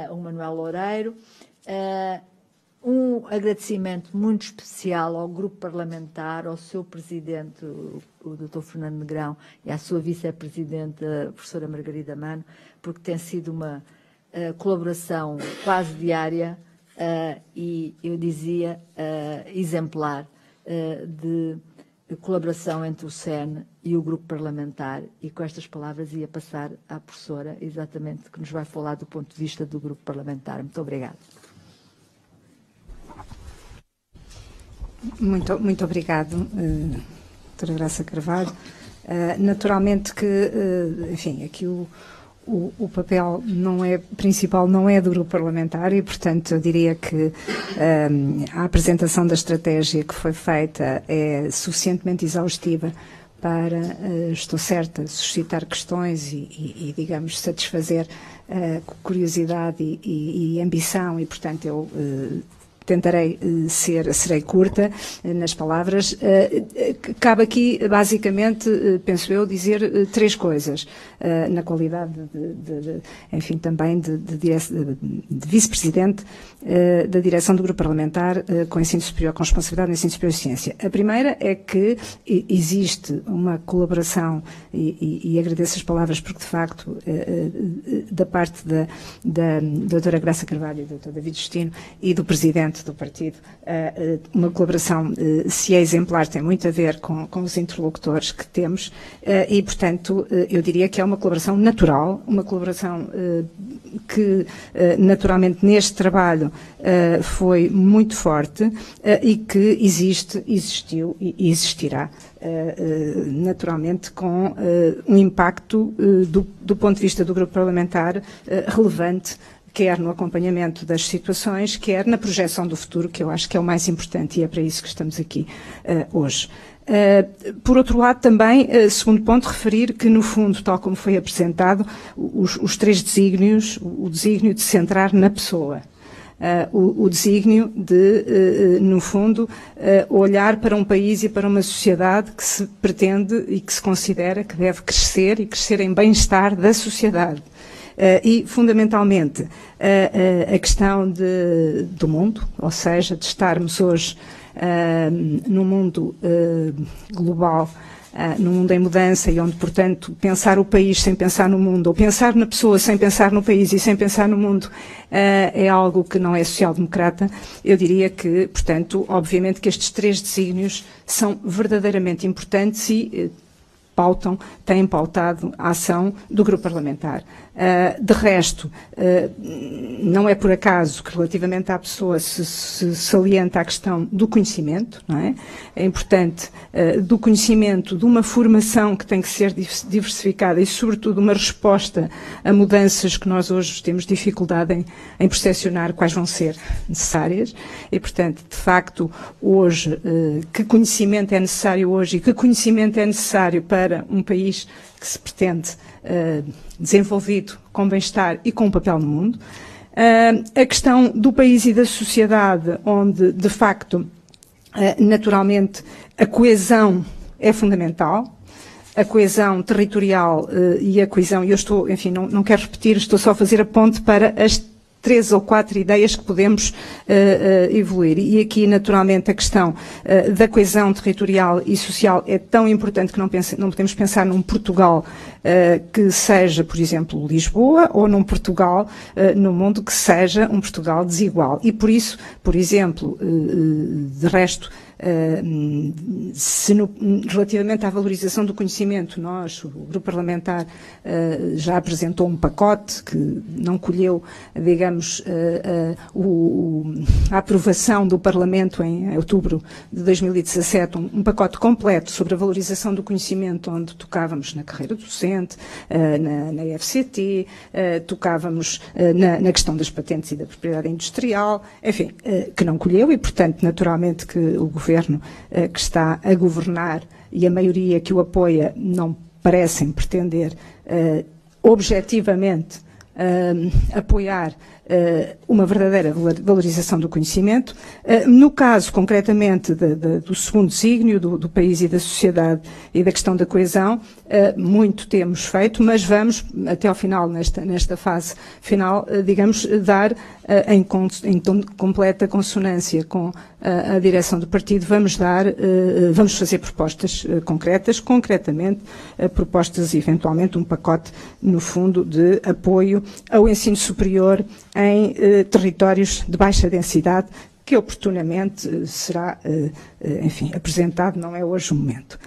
Speaker 2: o Manuel Loureiro. Um agradecimento muito especial ao grupo parlamentar, ao seu presidente, o Dr. Fernando Negrão, e à sua vice-presidente, a professora Margarida Mano, porque tem sido uma colaboração quase diária e, eu dizia, exemplar de colaboração entre o SEN e o grupo parlamentar, e com estas palavras ia passar à professora, exatamente, que nos vai falar do ponto de vista do grupo parlamentar. Muito obrigada.
Speaker 3: Muito obrigado, doutora Graça Carvalho. Naturalmente que, enfim, aqui o papel principal não é do grupo parlamentar e, portanto, eu diria que a apresentação da estratégia que foi feita é suficientemente exaustiva para, estou certa, suscitar questões e digamos, satisfazer curiosidade e ambição e, portanto, eu serei curta nas palavras. Cabe aqui, basicamente, penso eu, dizer três coisas, na qualidade enfim, também de vice-presidente da direção do grupo parlamentar com ensino superior, com responsabilidade no ensino superior e ciência. A primeira é que existe uma colaboração, e agradeço as palavras porque, de facto, da parte da doutora Graça Carvalho e do doutor David Justino e do presidente do partido, uma colaboração, se é exemplar, tem muito a ver com os interlocutores que temos e, portanto, eu diria que é uma colaboração natural, uma colaboração que, naturalmente, neste trabalho foi muito forte e que existiu e existirá, naturalmente, com um impacto do ponto de vista do grupo parlamentar relevante, quer no acompanhamento das situações, quer na projeção do futuro, que eu acho que é o mais importante e é para isso que estamos aqui hoje. Por outro lado, também, segundo ponto, referir que, no fundo, tal como foi apresentado, os três desígnios, o desígnio de centrar na pessoa, o desígnio de, no fundo, olhar para um país e para uma sociedade que se pretende e que se considera que deve crescer e crescer em bem-estar da sociedade. E, fundamentalmente, a questão do mundo, ou seja, de estarmos hoje num mundo global, num mundo em mudança e onde, portanto, pensar o país sem pensar no mundo, ou pensar na pessoa sem pensar no país e sem pensar no mundo, é algo que não é social-democrata. Eu diria que, portanto, obviamente que estes três desígnios são verdadeiramente importantes e têm pautado a ação do grupo parlamentar. De resto, não é por acaso que relativamente à pessoa se salienta a questão do conhecimento, não é? É importante do conhecimento, de uma formação que tem que ser diversificada e, sobretudo, uma resposta a mudanças que nós hoje temos dificuldade em percepcionar quais vão ser necessárias e, portanto, de facto, hoje, que conhecimento é necessário hoje e que conhecimento é necessário para um país que se pretende desenvolvido, com bem-estar e com um papel no mundo. A questão do país e da sociedade, onde, de facto, naturalmente, a coesão é fundamental, a coesão territorial e a coesão, e eu estou, enfim, não quero repetir, estou só a fazer a ponte para as 3 ou 4 ideias que podemos evoluir. E aqui, naturalmente, a questão da coesão territorial e social é tão importante que não podemos pensar num Portugal que seja, por exemplo, Lisboa, ou num Portugal, no mundo, que seja um Portugal desigual. E por isso, por exemplo, de resto, relativamente à valorização do conhecimento, nós, o grupo parlamentar, já apresentou um pacote que não colheu, digamos, a aprovação do Parlamento em outubro de 2017, um pacote completo sobre a valorização do conhecimento, onde tocávamos na carreira docente, na IFCT, tocávamos na questão das patentes e da propriedade industrial, enfim, que não colheu e, portanto, naturalmente que o Governo que está a governar e a maioria que o apoia não parecem pretender objetivamente apoiar uma verdadeira valorização do conhecimento. No caso, concretamente, do segundo desígnio, do país e da sociedade e da questão da coesão, muito temos feito, mas vamos, até ao final, nesta fase final, digamos, dar em completa consonância com a direção do partido, vamos fazer propostas concretamente, propostas, eventualmente, um pacote, no fundo, de apoio ao ensino superior em territórios de baixa densidade, que oportunamente será, enfim, apresentado, não é hoje o momento.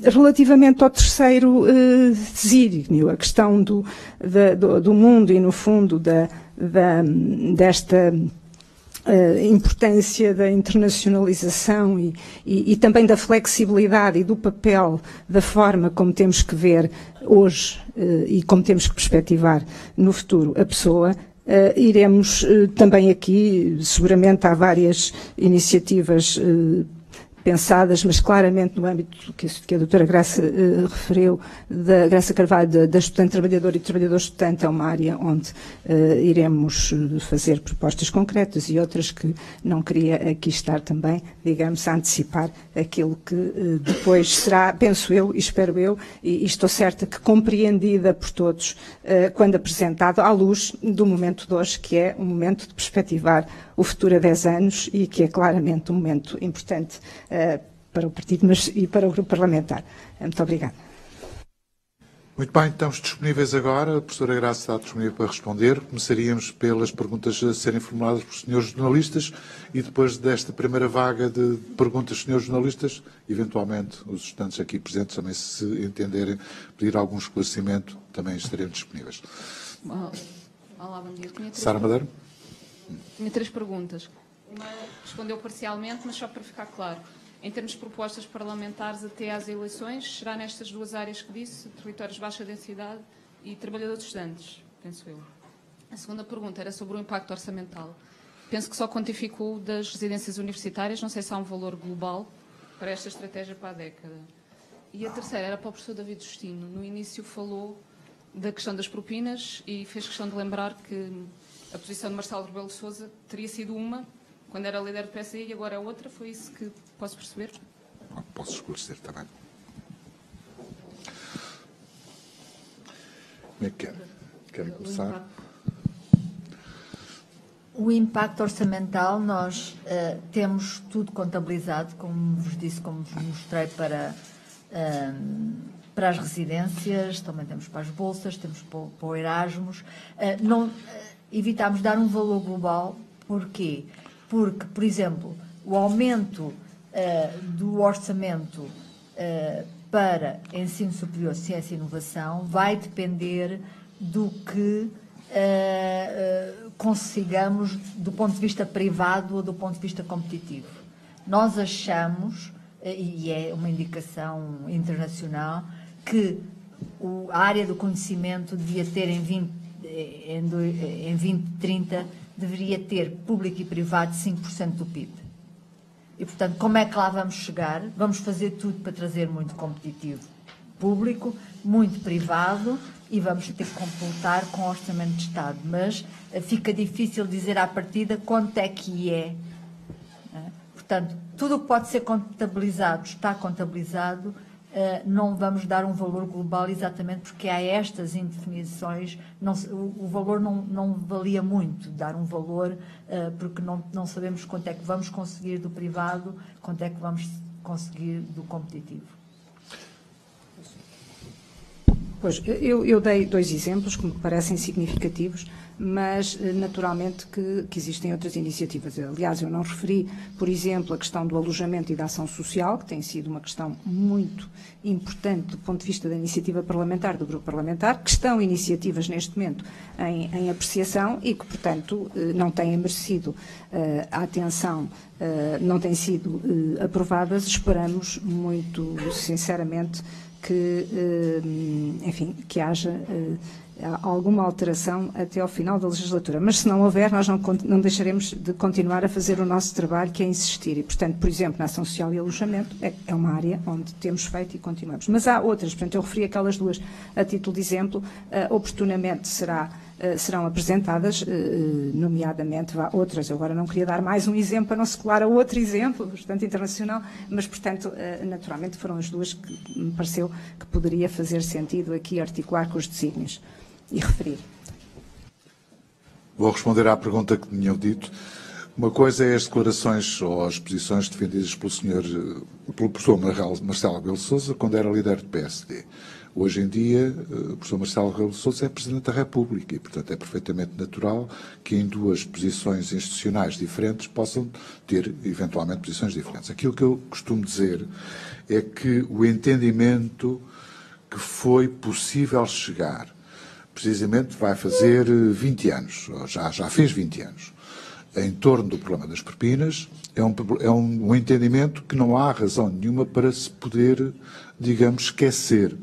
Speaker 3: Relativamente ao terceiro desígnio, a questão do mundo e, no fundo, desta importância da internacionalização e também da flexibilidade e do papel, da forma como temos que ver hoje e como temos que perspectivar no futuro a pessoa, iremos também aqui, seguramente há várias iniciativas pensadas, mas claramente no âmbito que a doutora Graça referiu, da Graça Carvalho, da estudante trabalhador e trabalhador estudante, é uma área onde iremos fazer propostas concretas e outras que não queria aqui estar também, digamos, a antecipar aquilo que depois será, penso eu e espero eu, e estou certa que compreendida por todos quando apresentado à luz do momento de hoje, que é um momento de perspectivar o futuro a 10 anos e que é claramente um momento importante para o partido, mas e para o grupo parlamentar. Muito obrigada.
Speaker 1: Muito bem, estamos disponíveis agora. A professora Graça está disponível para responder. Começaríamos pelas perguntas a serem formuladas por senhores jornalistas e depois desta primeira vaga de perguntas dos senhores jornalistas, eventualmente os estudantes aqui presentes também, se entenderem, pedir algum esclarecimento, também estaremos disponíveis.
Speaker 4: Olá, bom dia.
Speaker 1: Sara Madeira.
Speaker 4: Tinha 3 perguntas. Uma respondeu parcialmente, mas só para ficar claro. Em termos de propostas parlamentares até às eleições, será nestas 2 áreas que disse, territórios de baixa densidade e trabalhadores estudantes, penso eu. A segunda pergunta era sobre o impacto orçamental. Penso que só quantificou das residências universitárias, não sei se há um valor global para esta estratégia para a década. E a terceira era para o professor David Justino. No início falou da questão das propinas e fez questão de lembrar que a posição de Marcelo Rebelo de Sousa teria sido uma, quando era líder do PSD, e agora é outra. Foi isso que posso perceber?
Speaker 1: Posso esclarecer também. Como é que quer? Querem começar?
Speaker 2: O impacto orçamental, nós temos tudo contabilizado, como vos disse, como vos mostrei para as residências, também temos para as bolsas, temos para o Erasmus. Evitámos dar um valor global. Porquê? Porque, por exemplo, o aumento do orçamento para ensino superior, ciência e inovação vai depender do que consigamos do ponto de vista privado ou do ponto de vista competitivo. Nós achamos, e é uma indicação internacional, que a área do conhecimento devia ter em 2030 deveria ter público e privado 5% do PIB. E, portanto, como é que lá vamos chegar? Vamos fazer tudo para trazer muito competitivo público, muito privado, e vamos ter que completar com o orçamento de Estado. Mas fica difícil dizer à partida quanto é que é. Portanto, tudo o que pode ser contabilizado está contabilizado. Não vamos dar um valor global exatamente porque há estas indefinições. O valor não valia muito dar um valor porque não sabemos quanto é que vamos conseguir do privado, quanto é que vamos conseguir do competitivo.
Speaker 3: Pois, eu dei 2 exemplos que me parecem significativos, mas naturalmente que existem outras iniciativas. Aliás, eu não referi, por exemplo, a questão do alojamento e da ação social, que tem sido uma questão muito importante do ponto de vista da iniciativa parlamentar, do grupo parlamentar, que estão iniciativas neste momento em apreciação e que, portanto, não têm merecido a atenção, não têm sido aprovadas. Esperamos muito sinceramente que, enfim, que haja alguma alteração até ao final da legislatura. Mas se não houver, nós não deixaremos de continuar a fazer o nosso trabalho, que é insistir. E, portanto, por exemplo, na ação social e alojamento é uma área onde temos feito e continuamos. Mas há outras, portanto, eu referi aquelas 2 a título de exemplo, oportunamente serão apresentadas, nomeadamente outras. Eu agora não queria dar mais um exemplo para não se colar a outro exemplo, bastante internacional, mas, portanto, naturalmente foram as 2 que me pareceu que poderia fazer sentido aqui articular com os desígnios e referir.
Speaker 1: Vou responder à pergunta que tinham dito. Uma coisa é as declarações ou as posições defendidas pelo professor Marcelo Rebelo de Sousa quando era líder do PSD. Hoje em dia, o professor Marcelo Rebelo de Sousa é Presidente da República e, portanto, é perfeitamente natural que em duas posições institucionais diferentes possam ter, eventualmente, posições diferentes. Aquilo que eu costumo dizer é que o entendimento que foi possível chegar, precisamente vai fazer 20 anos, ou já fez 20 anos, em torno do problema das propinas, é um entendimento que não há razão nenhuma para se poder, digamos, esquecer.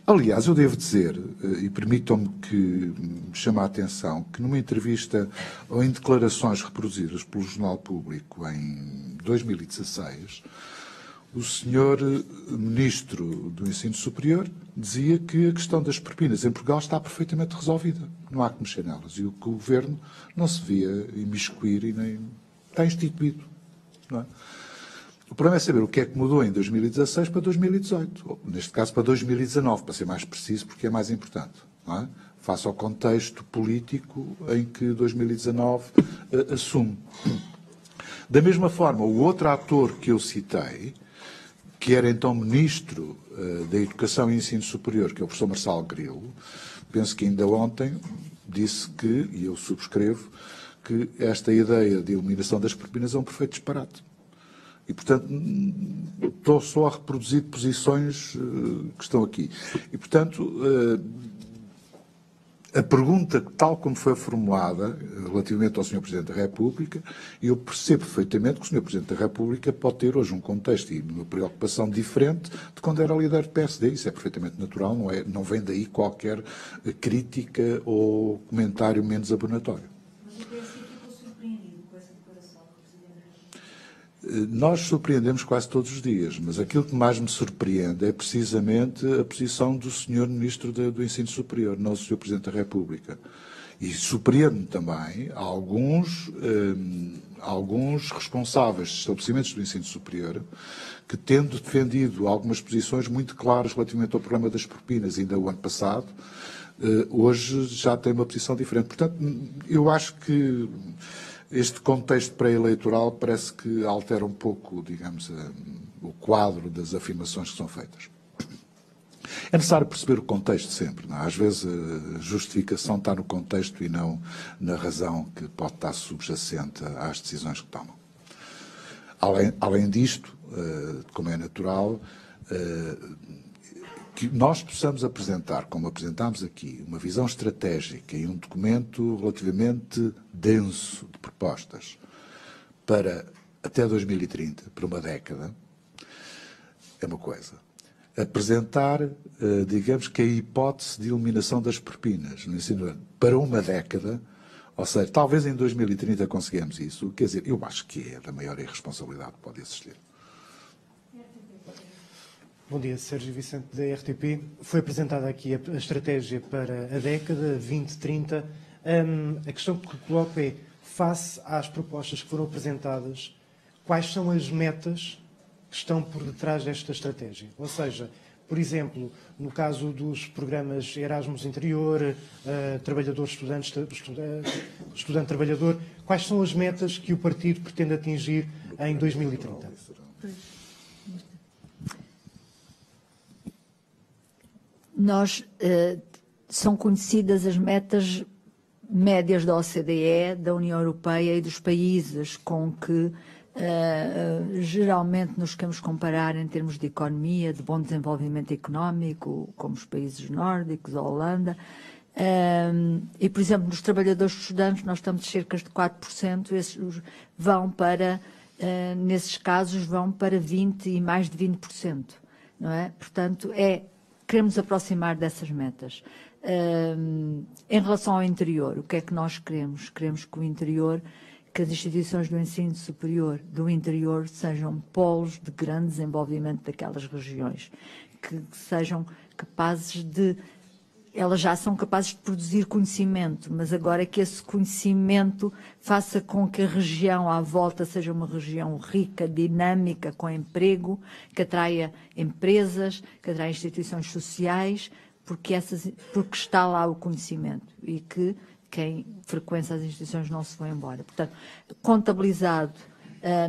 Speaker 1: Aliás, eu devo dizer, e permitam-me que me chame a atenção, que numa entrevista ou em declarações reproduzidas pelo Jornal Público em 2016, o senhor Ministro do Ensino Superior dizia que a questão das propinas em Portugal está perfeitamente resolvida. Não há que mexer nelas. E o que o Governo não se via imiscuir e nem está instituído. Não é? O problema é saber o que é que mudou em 2016 para 2018. Ou, neste caso, para 2019, para ser mais preciso, porque é mais importante. Não é? Face ao contexto político em que 2019 assume. Da mesma forma, o outro ator que eu citei, que era então Ministro da Educação e Ensino Superior, que é o professor Marçal Grilo, penso que ainda ontem disse que, e eu subscrevo, que esta ideia de eliminação das propinas é um perfeito disparate. E, portanto, estou só a reproduzir posições que estão aqui. E, portanto, a pergunta, tal como foi formulada, relativamente ao Sr. Presidente da República, eu percebo perfeitamente que o Sr. Presidente da República pode ter hoje um contexto e uma preocupação diferente de quando era líder do PSD. Isso é perfeitamente natural, não vem daí qualquer crítica ou comentário menos abonatório.
Speaker 2: Mas o PSD ficou surpreendido com essa declaração do Presidente da República?
Speaker 1: Nós surpreendemos quase todos os dias, mas aquilo que mais me surpreende é precisamente a posição do Sr. Ministro do Ensino Superior, não do Sr. Presidente da República. E surpreende-me também alguns responsáveis de estabelecimentos do ensino superior que, tendo defendido algumas posições muito claras relativamente ao problema das propinas, ainda o ano passado, hoje já têm uma posição diferente. Portanto, eu acho que este contexto pré-eleitoral parece que altera um pouco, digamos, o quadro das afirmações que são feitas. É necessário perceber o contexto sempre. Não é? Às vezes a justificação está no contexto e não na razão que pode estar subjacente às decisões que tomam. Além disto, como é natural, que nós possamos apresentar, como apresentámos aqui, uma visão estratégica e um documento relativamente denso de propostas para até 2030, para uma década, é uma coisa. Apresentar, digamos que a hipótese de eliminação das propinas no ensino para uma década, ou seja, talvez em 2030 conseguimos isso, quer dizer, eu acho que é da maior irresponsabilidade que pode existir.
Speaker 5: Bom dia, Sérgio Vicente, da RTP. Foi apresentada aqui a estratégia para a década 2030. A questão que coloco é, face às propostas que foram apresentadas, quais são as metas que estão por detrás desta estratégia? Ou seja, por exemplo, no caso dos programas Erasmus Interior, trabalhador-estudante, estudante-trabalhador, quais são as metas que o partido pretende atingir em 2030?
Speaker 2: São conhecidas as metas médias da OCDE, da União Europeia e dos países com que geralmente nos queremos comparar em termos de economia, de bom desenvolvimento económico, como os países nórdicos, a Holanda. E, por exemplo, nos trabalhadores estudantes, nós estamos de cerca de 4%, esses vão para, nesses casos, vão para 20% e mais de 20%, não é? Portanto, queremos aproximar dessas metas. Em relação ao interior, o que é que nós queremos? Queremos que o interior, que as instituições do ensino superior do interior sejam polos de grande desenvolvimento daquelas regiões, que sejam capazes de... Elas já são capazes de produzir conhecimento, mas agora que esse conhecimento faça com que a região à volta seja uma região rica, dinâmica, com emprego, que atraia empresas, que atraia instituições sociais, porque está lá o conhecimento e que quem frequenta as instituições não se vai embora. Portanto, contabilizado,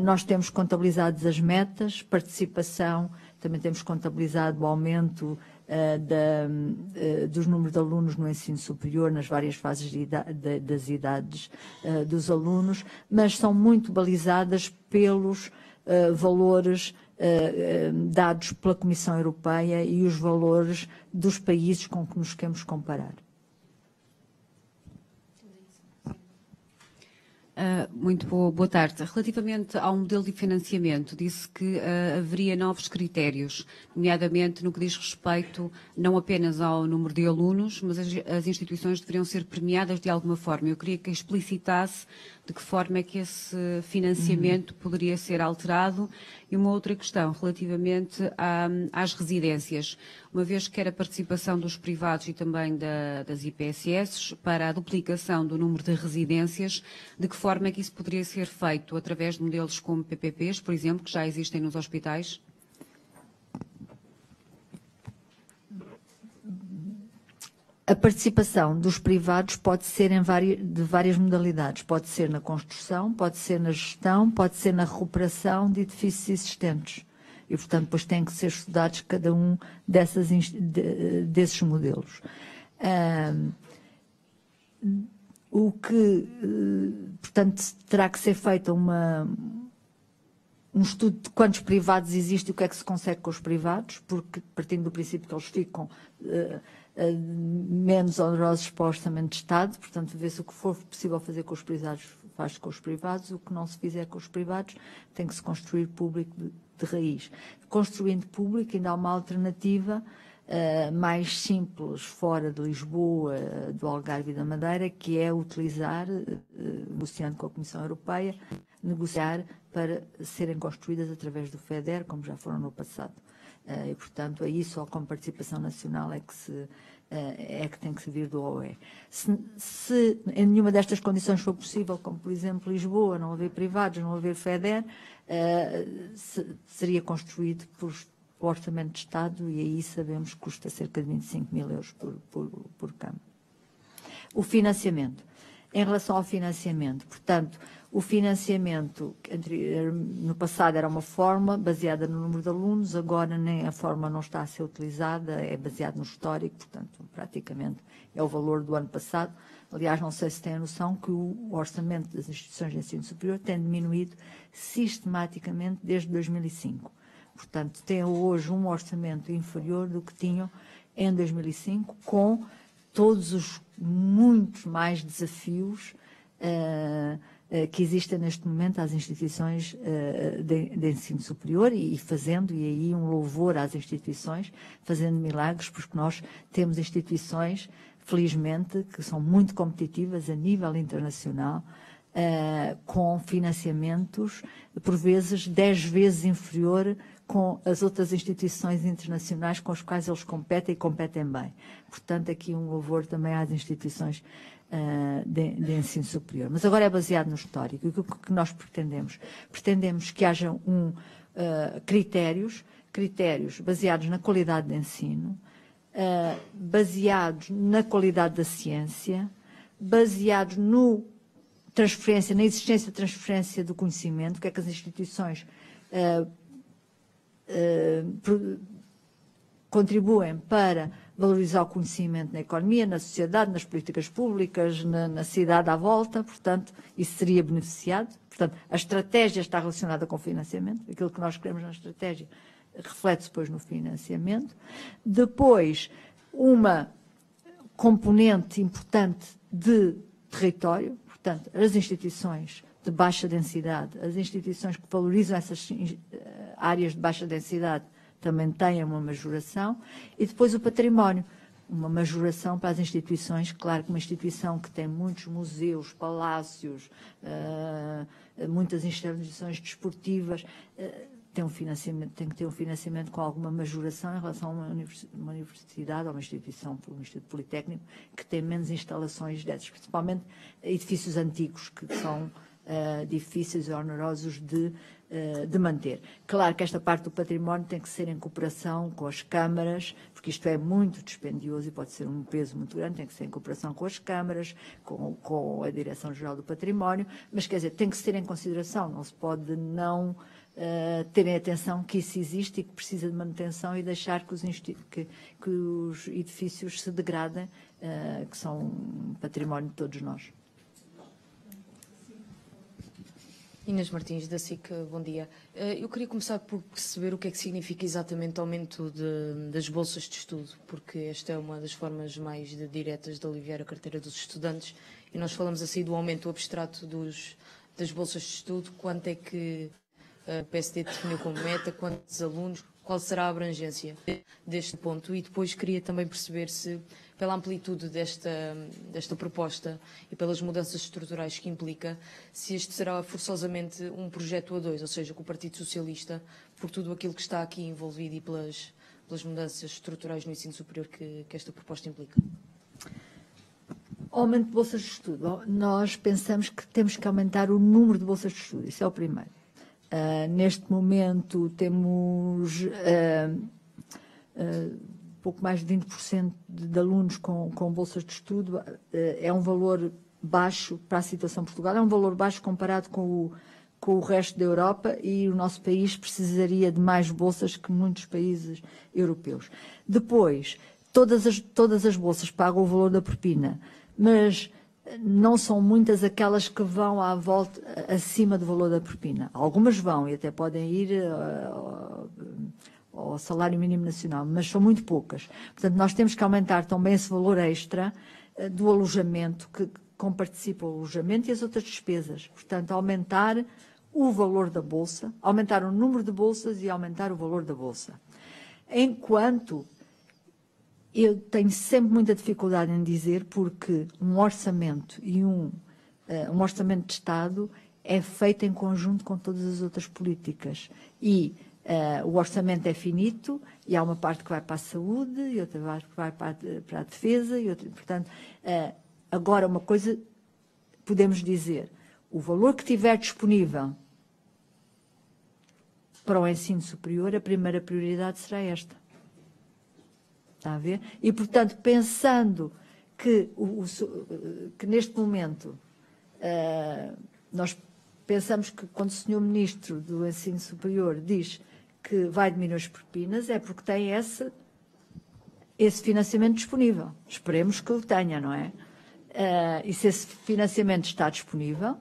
Speaker 2: nós temos contabilizadas as metas, participação, também temos contabilizado o aumento dos números de alunos no ensino superior, nas várias fases das idades dos alunos, mas são muito balizadas pelos valores dados pela Comissão Europeia e os valores dos países com que nos queremos comparar.
Speaker 6: Muito boa tarde. Relativamente ao modelo de financiamento, disse que haveria novos critérios, nomeadamente no que diz respeito não apenas ao número de alunos, mas as instituições deveriam ser premiadas de alguma forma. Eu queria que explicitasse de que forma é que esse financiamento poderia ser alterado. E uma outra questão relativamente às residências, uma vez que quer a participação dos privados e também das IPSS para a duplicação do número de residências, de que forma é que isso poderia ser feito? Através de modelos como PPPs, por exemplo, que já existem nos hospitais?
Speaker 2: A participação dos privados pode ser de várias modalidades. Pode ser na construção, pode ser na gestão, pode ser na recuperação de edifícios existentes. E, portanto, depois tem que ser estudados cada um desses modelos. Portanto, terá que ser feito um estudo de quantos privados existem e o que é que se consegue com os privados, porque partindo do princípio que eles ficam menos onerosos para o Orçamento de Estado, portanto, vê-se o que for possível fazer com os privados, faz com os privados, o que não se fizer com os privados, tem que se construir público de raiz. Construindo público, ainda há uma alternativa mais simples, fora de Lisboa, do Algarve e da Madeira, que é utilizar, negociando com a Comissão Europeia, negociar para serem construídas através do FEDER, como já foram no passado. E, portanto, aí só com participação nacional é que tem que se vir do OE. Se em nenhuma destas condições for possível, como por exemplo Lisboa, não haver privados, não haver FEDER, seria construído por Orçamento de Estado e aí sabemos que custa cerca de 25 mil euros por cama. O financiamento. Em relação ao financiamento, portanto, o financiamento, no passado era uma forma baseada no número de alunos, agora nem a forma não está a ser utilizada, é baseado no histórico, portanto, praticamente é o valor do ano passado. Aliás, não sei se têm a noção que o orçamento das instituições de ensino superior tem diminuído sistematicamente desde 2005. Portanto, têm hoje um orçamento inferior do que tinham em 2005, com todos os muitos mais desafios que existem neste momento às instituições de ensino superior e aí um louvor às instituições, fazendo milagres, porque nós temos instituições, felizmente, que são muito competitivas a nível internacional, com financiamentos, por vezes, 10 vezes inferior com as outras instituições internacionais com as quais eles competem e competem bem. Portanto, aqui um louvor também às instituições de ensino superior. Mas agora é baseado no histórico. E o que nós pretendemos? Pretendemos que haja critérios baseados na qualidade de ensino, baseados na qualidade da ciência, baseados na existência de transferência do conhecimento, que é que as instituições contribuem para valorizar o conhecimento na economia, na sociedade, nas políticas públicas, na cidade à volta, portanto, isso seria beneficiado. Portanto, a estratégia está relacionada com o financiamento, aquilo que nós queremos na estratégia reflete-se depois no financiamento. Depois, uma componente importante de território, portanto, as instituições de baixa densidade, as instituições que valorizam essas áreas de baixa densidade também têm uma majoração, e depois o património, uma majoração para as instituições. Claro que uma instituição que tem muitos museus, palácios, muitas instituições desportivas, tem que ter um financiamento com alguma majoração em relação a uma universidade ou uma instituição, um instituto politécnico, que tem menos instalações dessas, principalmente edifícios antigos, que são difíceis e onerosos de manter. Claro que esta parte do património tem que ser em cooperação com as câmaras, porque isto é muito dispendioso e pode ser um peso muito grande, tem que ser em cooperação com as câmaras, com a Direção-Geral do Património, mas quer dizer, tem que ser em consideração, não se pode não terem atenção que isso existe e que precisa de manutenção e deixar que os edifícios se degradem, que são um património de todos nós.
Speaker 7: Inês Martins, da SIC, bom dia. Eu queria começar por perceber o que é que significa exatamente o aumento das bolsas de estudo, porque esta é uma das formas mais diretas de aliviar a carteira dos estudantes, e nós falamos assim do aumento abstrato das bolsas de estudo. Quanto é que a PSD definiu como meta, quantos alunos, qual será a abrangência deste ponto? E depois queria também perceber se, pela amplitude desta proposta e pelas mudanças estruturais que implica, se este será forçosamente um projeto a dois, ou seja, com o Partido Socialista, por tudo aquilo que está aqui envolvido e pelas mudanças estruturais no ensino superior que esta proposta implica.
Speaker 2: Aumento de bolsas de estudo. Nós pensamos que temos que aumentar o número de bolsas de estudo, isso é o primeiro. Neste momento temos pouco mais de 20% de alunos com bolsas de estudo. É um valor baixo para a situação de Portugal, é um valor baixo comparado com o resto da Europa, e o nosso país precisaria de mais bolsas que muitos países europeus. Depois, todas as bolsas pagam o valor da propina, mas não são muitas aquelas que vão à volta acima do valor da propina. Algumas vão e até podem ir ao salário mínimo nacional, mas são muito poucas. Portanto, nós temos que aumentar também esse valor extra do alojamento, que comparticipa o alojamento e as outras despesas. Portanto, aumentar o valor da bolsa, aumentar o número de bolsas e aumentar o valor da bolsa. Enquanto eu tenho sempre muita dificuldade em dizer, porque um orçamento e um orçamento de Estado é feito em conjunto com todas as outras políticas. E o orçamento é finito, e há uma parte que vai para a saúde, e outra parte que vai para a defesa, e outra, portanto, agora uma coisa podemos dizer: o valor que tiver disponível para o ensino superior, a primeira prioridade será esta. Está a ver? E, portanto, pensando que neste momento nós pensamos que quando o Sr. Ministro do Ensino Superior diz que vai diminuir as propinas, é porque tem esse financiamento disponível. Esperemos que o tenha, não é? E se esse financiamento está disponível,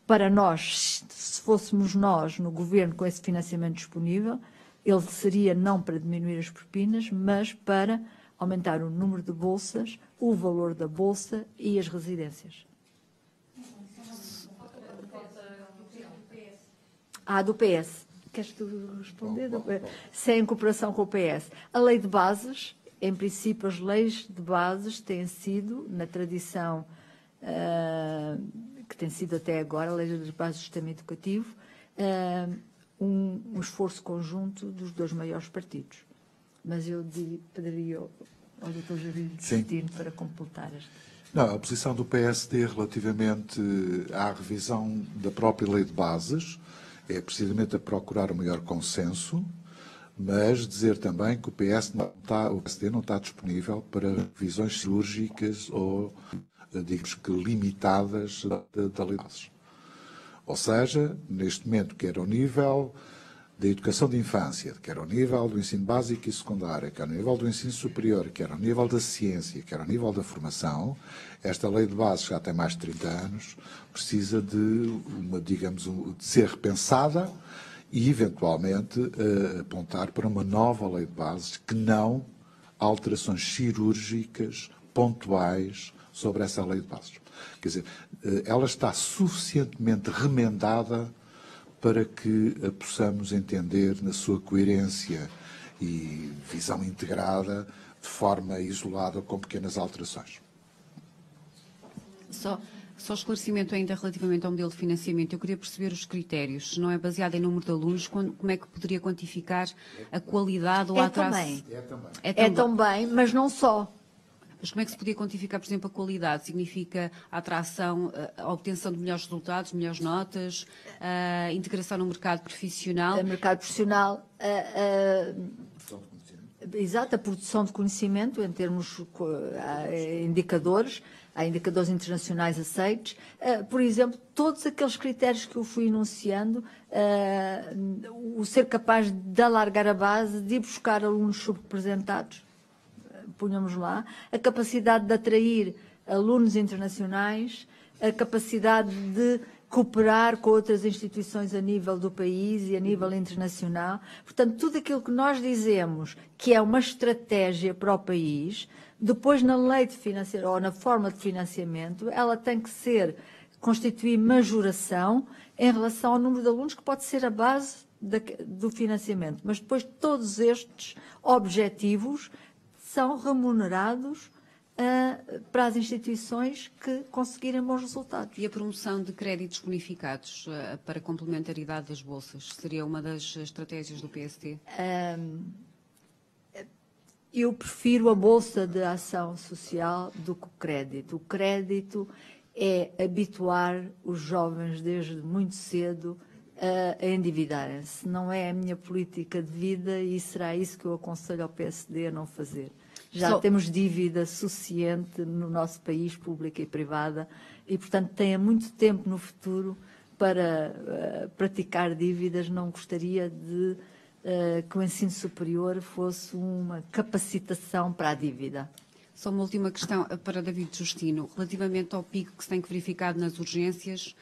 Speaker 2: para nós, se fôssemos nós no Governo com esse financiamento disponível, ele seria não para diminuir as propinas, mas para aumentar o número de bolsas, o valor da bolsa e as residências. Do PS. Queres tu responder? Sem cooperação com o PS. A lei de bases, em princípio, as leis de bases têm sido, na tradição que tem sido até agora, a lei de bases do sistema educativo, um esforço conjunto dos dois maiores partidos. Mas eu pediria ao Dr. Javier Destino para completar esta.
Speaker 1: Não, a posição do PSD relativamente à revisão da própria lei de bases é precisamente a procurar o maior consenso, mas dizer também que o PSD não está disponível para revisões cirúrgicas ou, digamos que, limitadas da lei de bases. Ou seja, neste momento, quer ao nível da educação de infância, quer ao nível do ensino básico e secundário, quer ao nível do ensino superior, quer ao nível da ciência, quer ao nível da formação, esta lei de bases já tem mais de 30 anos, precisa de ser repensada e, eventualmente, apontar para uma nova lei de bases, que não alterações cirúrgicas, pontuais, sobre essa lei de bases. Quer dizer, ela está suficientemente remendada para que a possamos entender na sua coerência e visão integrada, de forma isolada, com pequenas alterações.
Speaker 6: Só esclarecimento ainda relativamente ao modelo de financiamento. Eu queria perceber os critérios. Se não é baseado em número de alunos, como é que poderia quantificar a qualidade ou a atração?
Speaker 2: É também, mas não só.
Speaker 6: Mas como é que se podia quantificar, por exemplo, a qualidade? Significa a atração, a obtenção de melhores resultados, melhores notas, a integração no mercado profissional?
Speaker 2: O mercado profissional, Exato, a produção de conhecimento em termos indicadores, há indicadores internacionais aceitos. Por exemplo, todos aqueles critérios que eu fui enunciando, o ser capaz de alargar a base, de ir buscar alunos subrepresentados, punhamos lá, a capacidade de atrair alunos internacionais, a capacidade de cooperar com outras instituições a nível do país e a nível internacional. Portanto, tudo aquilo que nós dizemos que é uma estratégia para o país, depois na lei de financiamento ou na forma de financiamento, ela tem que constituir majoração em relação ao número de alunos, que pode ser a base do financiamento. Mas depois todos estes objetivos são remunerados para as instituições que conseguirem bons resultados.
Speaker 6: E a promoção de créditos bonificados para complementaridade das bolsas seria uma das estratégias do PSD?
Speaker 2: Eu prefiro a Bolsa de Ação Social do que o crédito. O crédito é habituar os jovens desde muito cedo a endividarem-se. Não é a minha política de vida e será isso que eu aconselho ao PSD a não fazer. Já temos dívida suficiente no nosso país, pública e privada, e, portanto, tenha muito tempo no futuro para praticar dívidas. Não gostaria de que o ensino superior fosse uma capacitação para a dívida.
Speaker 6: Só uma última questão para David Justino. Relativamente ao pico que se tem verificado nas urgências,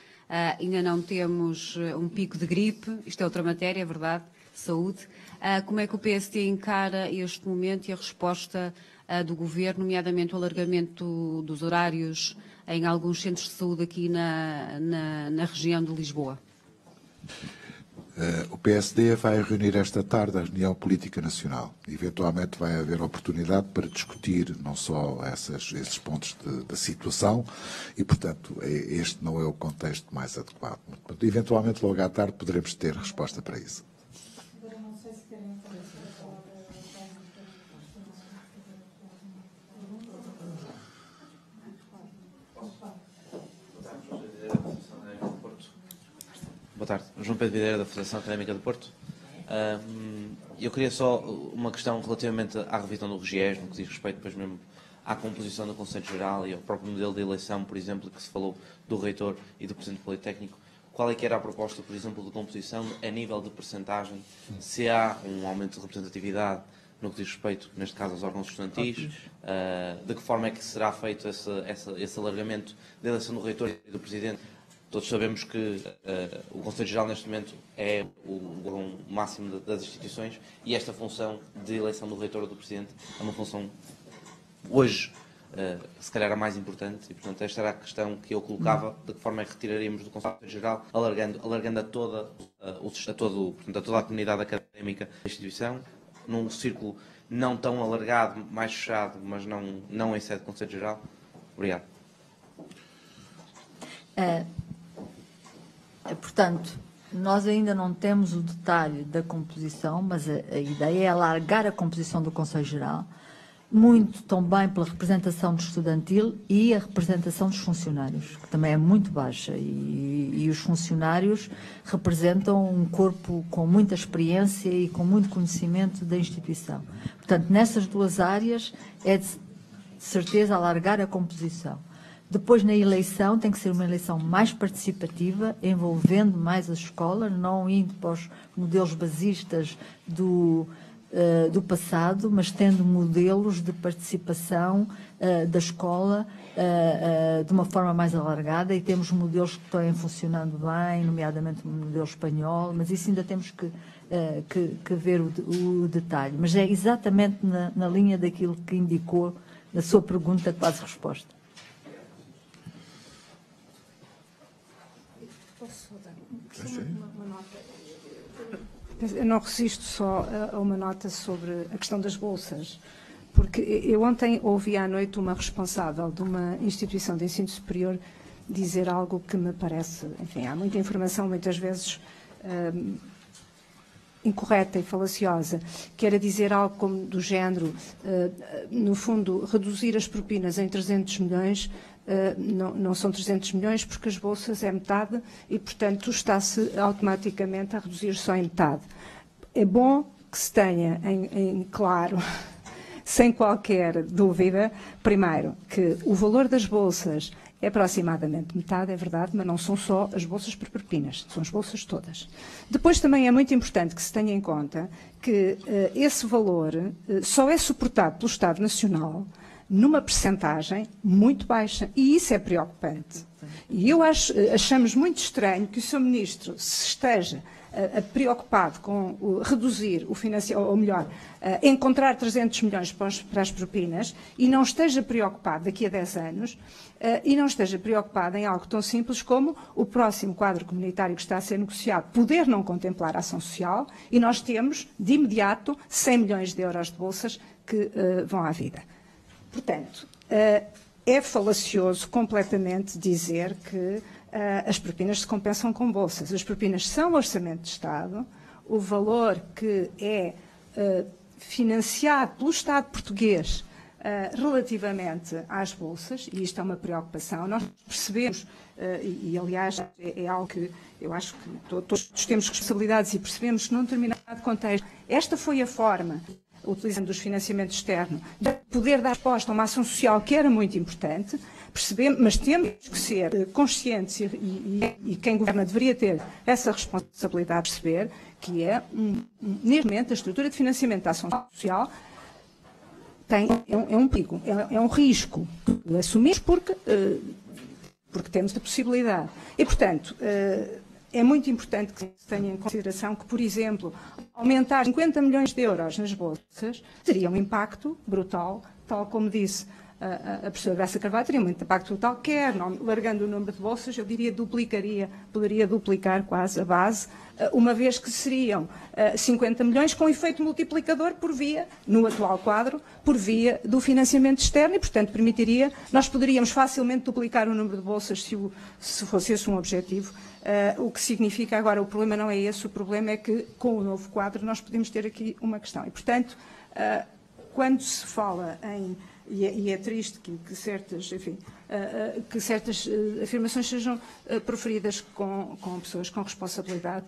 Speaker 6: ainda não temos um pico de gripe, isto é outra matéria, é verdade, saúde. Como é que o PSD encara este momento e a resposta do Governo, nomeadamente o alargamento dos horários em alguns centros de saúde aqui na região de Lisboa?
Speaker 1: O PSD vai reunir esta tarde a reunião política nacional. Eventualmente vai haver oportunidade para discutir não só esses pontos da situação e, portanto, este não é o contexto mais adequado. Portanto, eventualmente, logo à tarde, poderemos ter resposta para isso.
Speaker 8: Boa tarde. João Pedro Videira, da Federação Académica do Porto. Eu queria só uma questão relativamente à revisão do RGES, no que diz respeito depois mesmo à composição do Conselho Geral e ao próprio modelo de eleição, por exemplo, que se falou do reitor e do presidente politécnico. Qual é que era a proposta, por exemplo, de composição a nível de percentagem? Se há um aumento de representatividade no que diz respeito, neste caso, aos órgãos estudantis, de que forma é que será feito esse alargamento da eleição do reitor e do presidente? Todos sabemos que o Conselho Geral, neste momento, é o órgão máximo das instituições e esta função de eleição do reitor ou do presidente é uma função, hoje, se calhar a mais importante e, portanto, esta era a questão que eu colocava, de que forma é que retiraríamos do Conselho Geral, alargando a toda a comunidade académica da instituição, num círculo não tão alargado, mais fechado, mas não em sede do Conselho Geral. Obrigado.
Speaker 2: Portanto, nós ainda não temos o detalhe da composição, mas a ideia é alargar a composição do Conselho Geral, muito também pela representação do estudantil e a representação dos funcionários, que também é muito baixa, e os funcionários representam um corpo com muita experiência e com muito conhecimento da instituição. Portanto, nessas duas áreas é de certeza alargar a composição. Depois, na eleição, tem que ser uma eleição mais participativa, envolvendo mais a escola, não indo para os modelos basistas do passado, mas tendo modelos de participação da escola de uma forma mais alargada, e temos modelos que estão funcionando bem, nomeadamente o modelo espanhol, mas isso ainda temos que ver o detalhe. Mas é exatamente na linha daquilo que indicou na sua pergunta, quase resposta.
Speaker 3: Eu não resisto só a uma nota sobre a questão das bolsas, porque eu ontem ouvi à noite uma responsável de uma instituição de ensino superior dizer algo que me parece, enfim, há muita informação, muitas vezes incorreta e falaciosa, que era dizer algo como do género, no fundo, reduzir as propinas em 300 milhões, não são 300 milhões porque as bolsas é metade e, portanto, está-se automaticamente a reduzir só em metade. É bom que se tenha em claro, sem qualquer dúvida, primeiro, que o valor das bolsas é aproximadamente metade, é verdade, mas não são só as bolsas por propinas, são as bolsas todas. Depois também é muito importante que se tenha em conta que esse valor só é suportado pelo Estado Nacional numa percentagem muito baixa, e isso é preocupante. E achamos muito estranho que o Sr. Ministro se esteja preocupado com reduzir o financiamento, ou melhor, encontrar 300 milhões para as propinas e não esteja preocupado daqui a 10 anos e não esteja preocupado em algo tão simples como o próximo quadro comunitário que está a ser negociado poder não contemplar a ação social e nós temos, de imediato, 100 milhões de euros de bolsas que vão à vida. Portanto, é falacioso completamente dizer que as propinas se compensam com bolsas. As propinas são orçamento de Estado, o valor que é financiado pelo Estado português relativamente às bolsas, e isto é uma preocupação, nós percebemos, e aliás é algo que eu acho que todos temos responsabilidades e percebemos que num determinado contexto, esta foi a forma, utilizando os financiamentos externos, de poder dar resposta a uma ação social que era muito importante, percebemos, mas temos que ser conscientes e quem governa deveria ter essa responsabilidade de perceber que neste momento, a estrutura de financiamento da ação social é um perigo, é um risco. Assumimos porque temos a possibilidade. E, portanto, é muito importante que se tenha em consideração que, por exemplo, aumentar 50 milhões de euros nas bolsas teria um impacto brutal, tal como disse a professora Graça Carvalho, teria um impacto brutal, quer largando o número de bolsas, eu diria poderia duplicar quase a base, uma vez que seriam 50 milhões com efeito multiplicador por via, no atual quadro, por via do financiamento externo e, portanto, nós poderíamos facilmente duplicar o número de bolsas se fosse esse um objetivo. O que significa agora, o problema não é esse, o problema é que com o novo quadro nós podemos ter aqui uma questão. E, portanto, quando se fala e é triste que certas afirmações sejam proferidas com pessoas com responsabilidade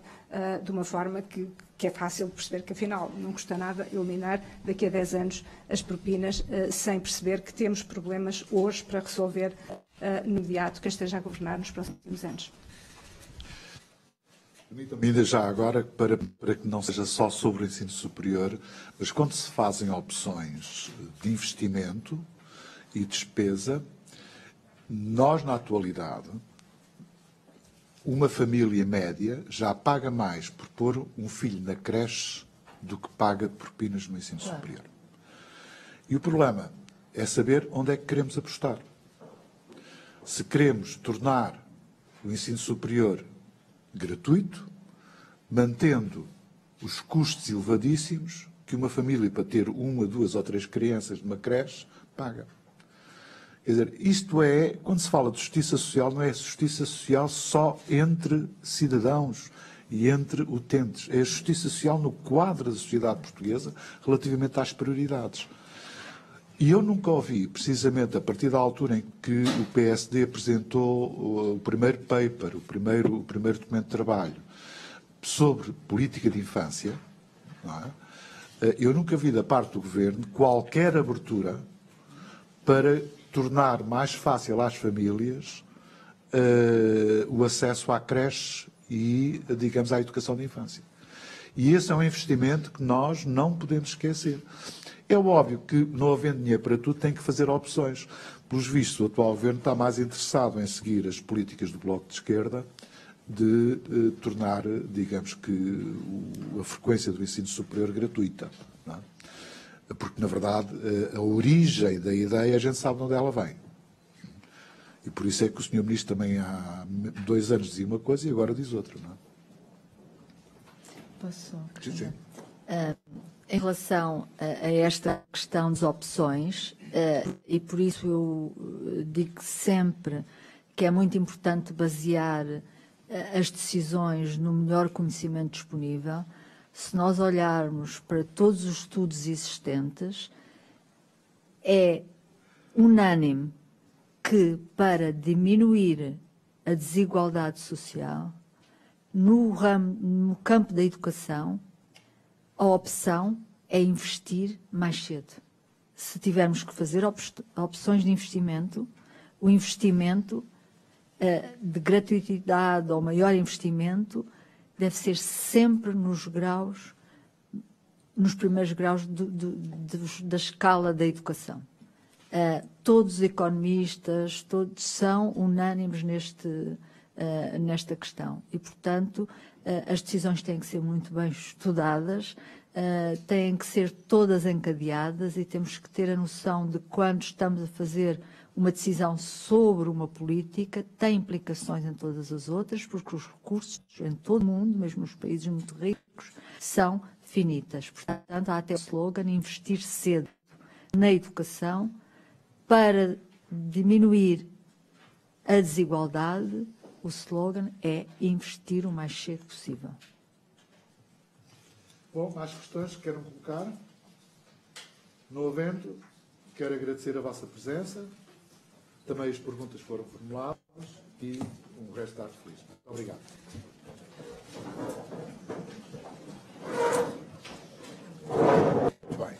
Speaker 3: de uma forma que é fácil perceber que, afinal, não custa nada eliminar daqui a 10 anos as propinas sem perceber que temos problemas hoje para resolver no imediato quem esteja a governar nos próximos anos.
Speaker 1: Permita-me ainda já agora, para que não seja só sobre o ensino superior, mas quando se fazem opções de investimento e despesa, nós, na atualidade, uma família média já paga mais por pôr um filho na creche do que paga de propinas no ensino superior. E o problema é saber onde é que queremos apostar. Se queremos tornar o ensino superior gratuito, mantendo os custos elevadíssimos que uma família, para ter 1, 2 ou 3 crianças numa creche, paga. Quer dizer, isto quando se fala de justiça social, não é justiça social só entre cidadãos e entre utentes. É a justiça social no quadro da sociedade portuguesa relativamente às prioridades. E eu nunca ouvi, precisamente a partir da altura em que o PSD apresentou o primeiro paper, o primeiro documento de trabalho sobre política de infância, não é? Eu nunca vi da parte do Governo qualquer abertura para tornar mais fácil às famílias o acesso à creche e, digamos, à educação de infância. E esse é um investimento que nós não podemos esquecer. É óbvio que, não havendo dinheiro para tudo, tem que fazer opções. Pelos vistos, o atual Governo está mais interessado em seguir as políticas do Bloco de Esquerda de tornar, digamos que, a frequência do ensino superior gratuita. Não é? Porque, na verdade, a origem da ideia a gente sabe de onde ela vem. E por isso é que o Sr. Ministro também há 2 anos dizia uma coisa e agora diz outra. Não é?
Speaker 2: Posso?
Speaker 1: Sim.
Speaker 2: Em relação a esta questão das opções, e por isso eu digo sempre que é muito importante basear as decisões no melhor conhecimento disponível, se nós olharmos para todos os estudos existentes, é unânime que para diminuir a desigualdade social, no campo da educação, a opção é investir mais cedo. Se tivermos que fazer opções de investimento, o investimento de gratuitidade ou maior investimento deve ser sempre nos primeiros graus da escala da educação. Todos os economistas, todos são unânimes nesta questão e, portanto, as decisões têm que ser muito bem estudadas, têm que ser todas encadeadas e temos que ter a noção de quando estamos a fazer uma decisão sobre uma política, tem implicações em todas as outras, porque os recursos em todo o mundo, mesmo nos países muito ricos, são finitas. Portanto, há até o slogan investir cedo na educação para diminuir a desigualdade. O slogan é investir o mais cedo possível.
Speaker 1: Bom, mais questões que queiram colocar? Não havendo, quero agradecer a vossa presença. Também as perguntas foram formuladas e um resto de tarde feliz. Muito obrigado. Muito bem.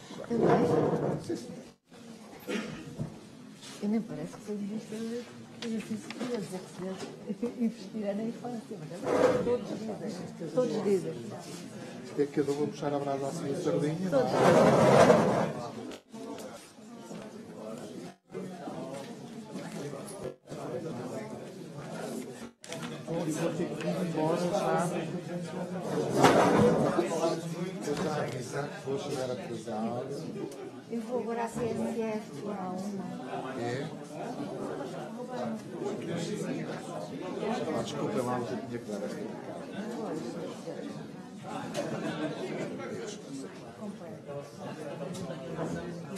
Speaker 1: Sim, sim.
Speaker 2: Eu nem parece que foi ministra de dizer que se deve investir na infância, mas todos dizem.
Speaker 1: Isto é cada um a puxar a brasa assim a sardinha. E vou ter que ir embora já. Vou chegar atrasado.
Speaker 2: Eu vou agora à CSF, lá uma.
Speaker 1: É? Desculpem lá, mas eu tinha que dar esta cara.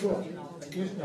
Speaker 1: Bom, este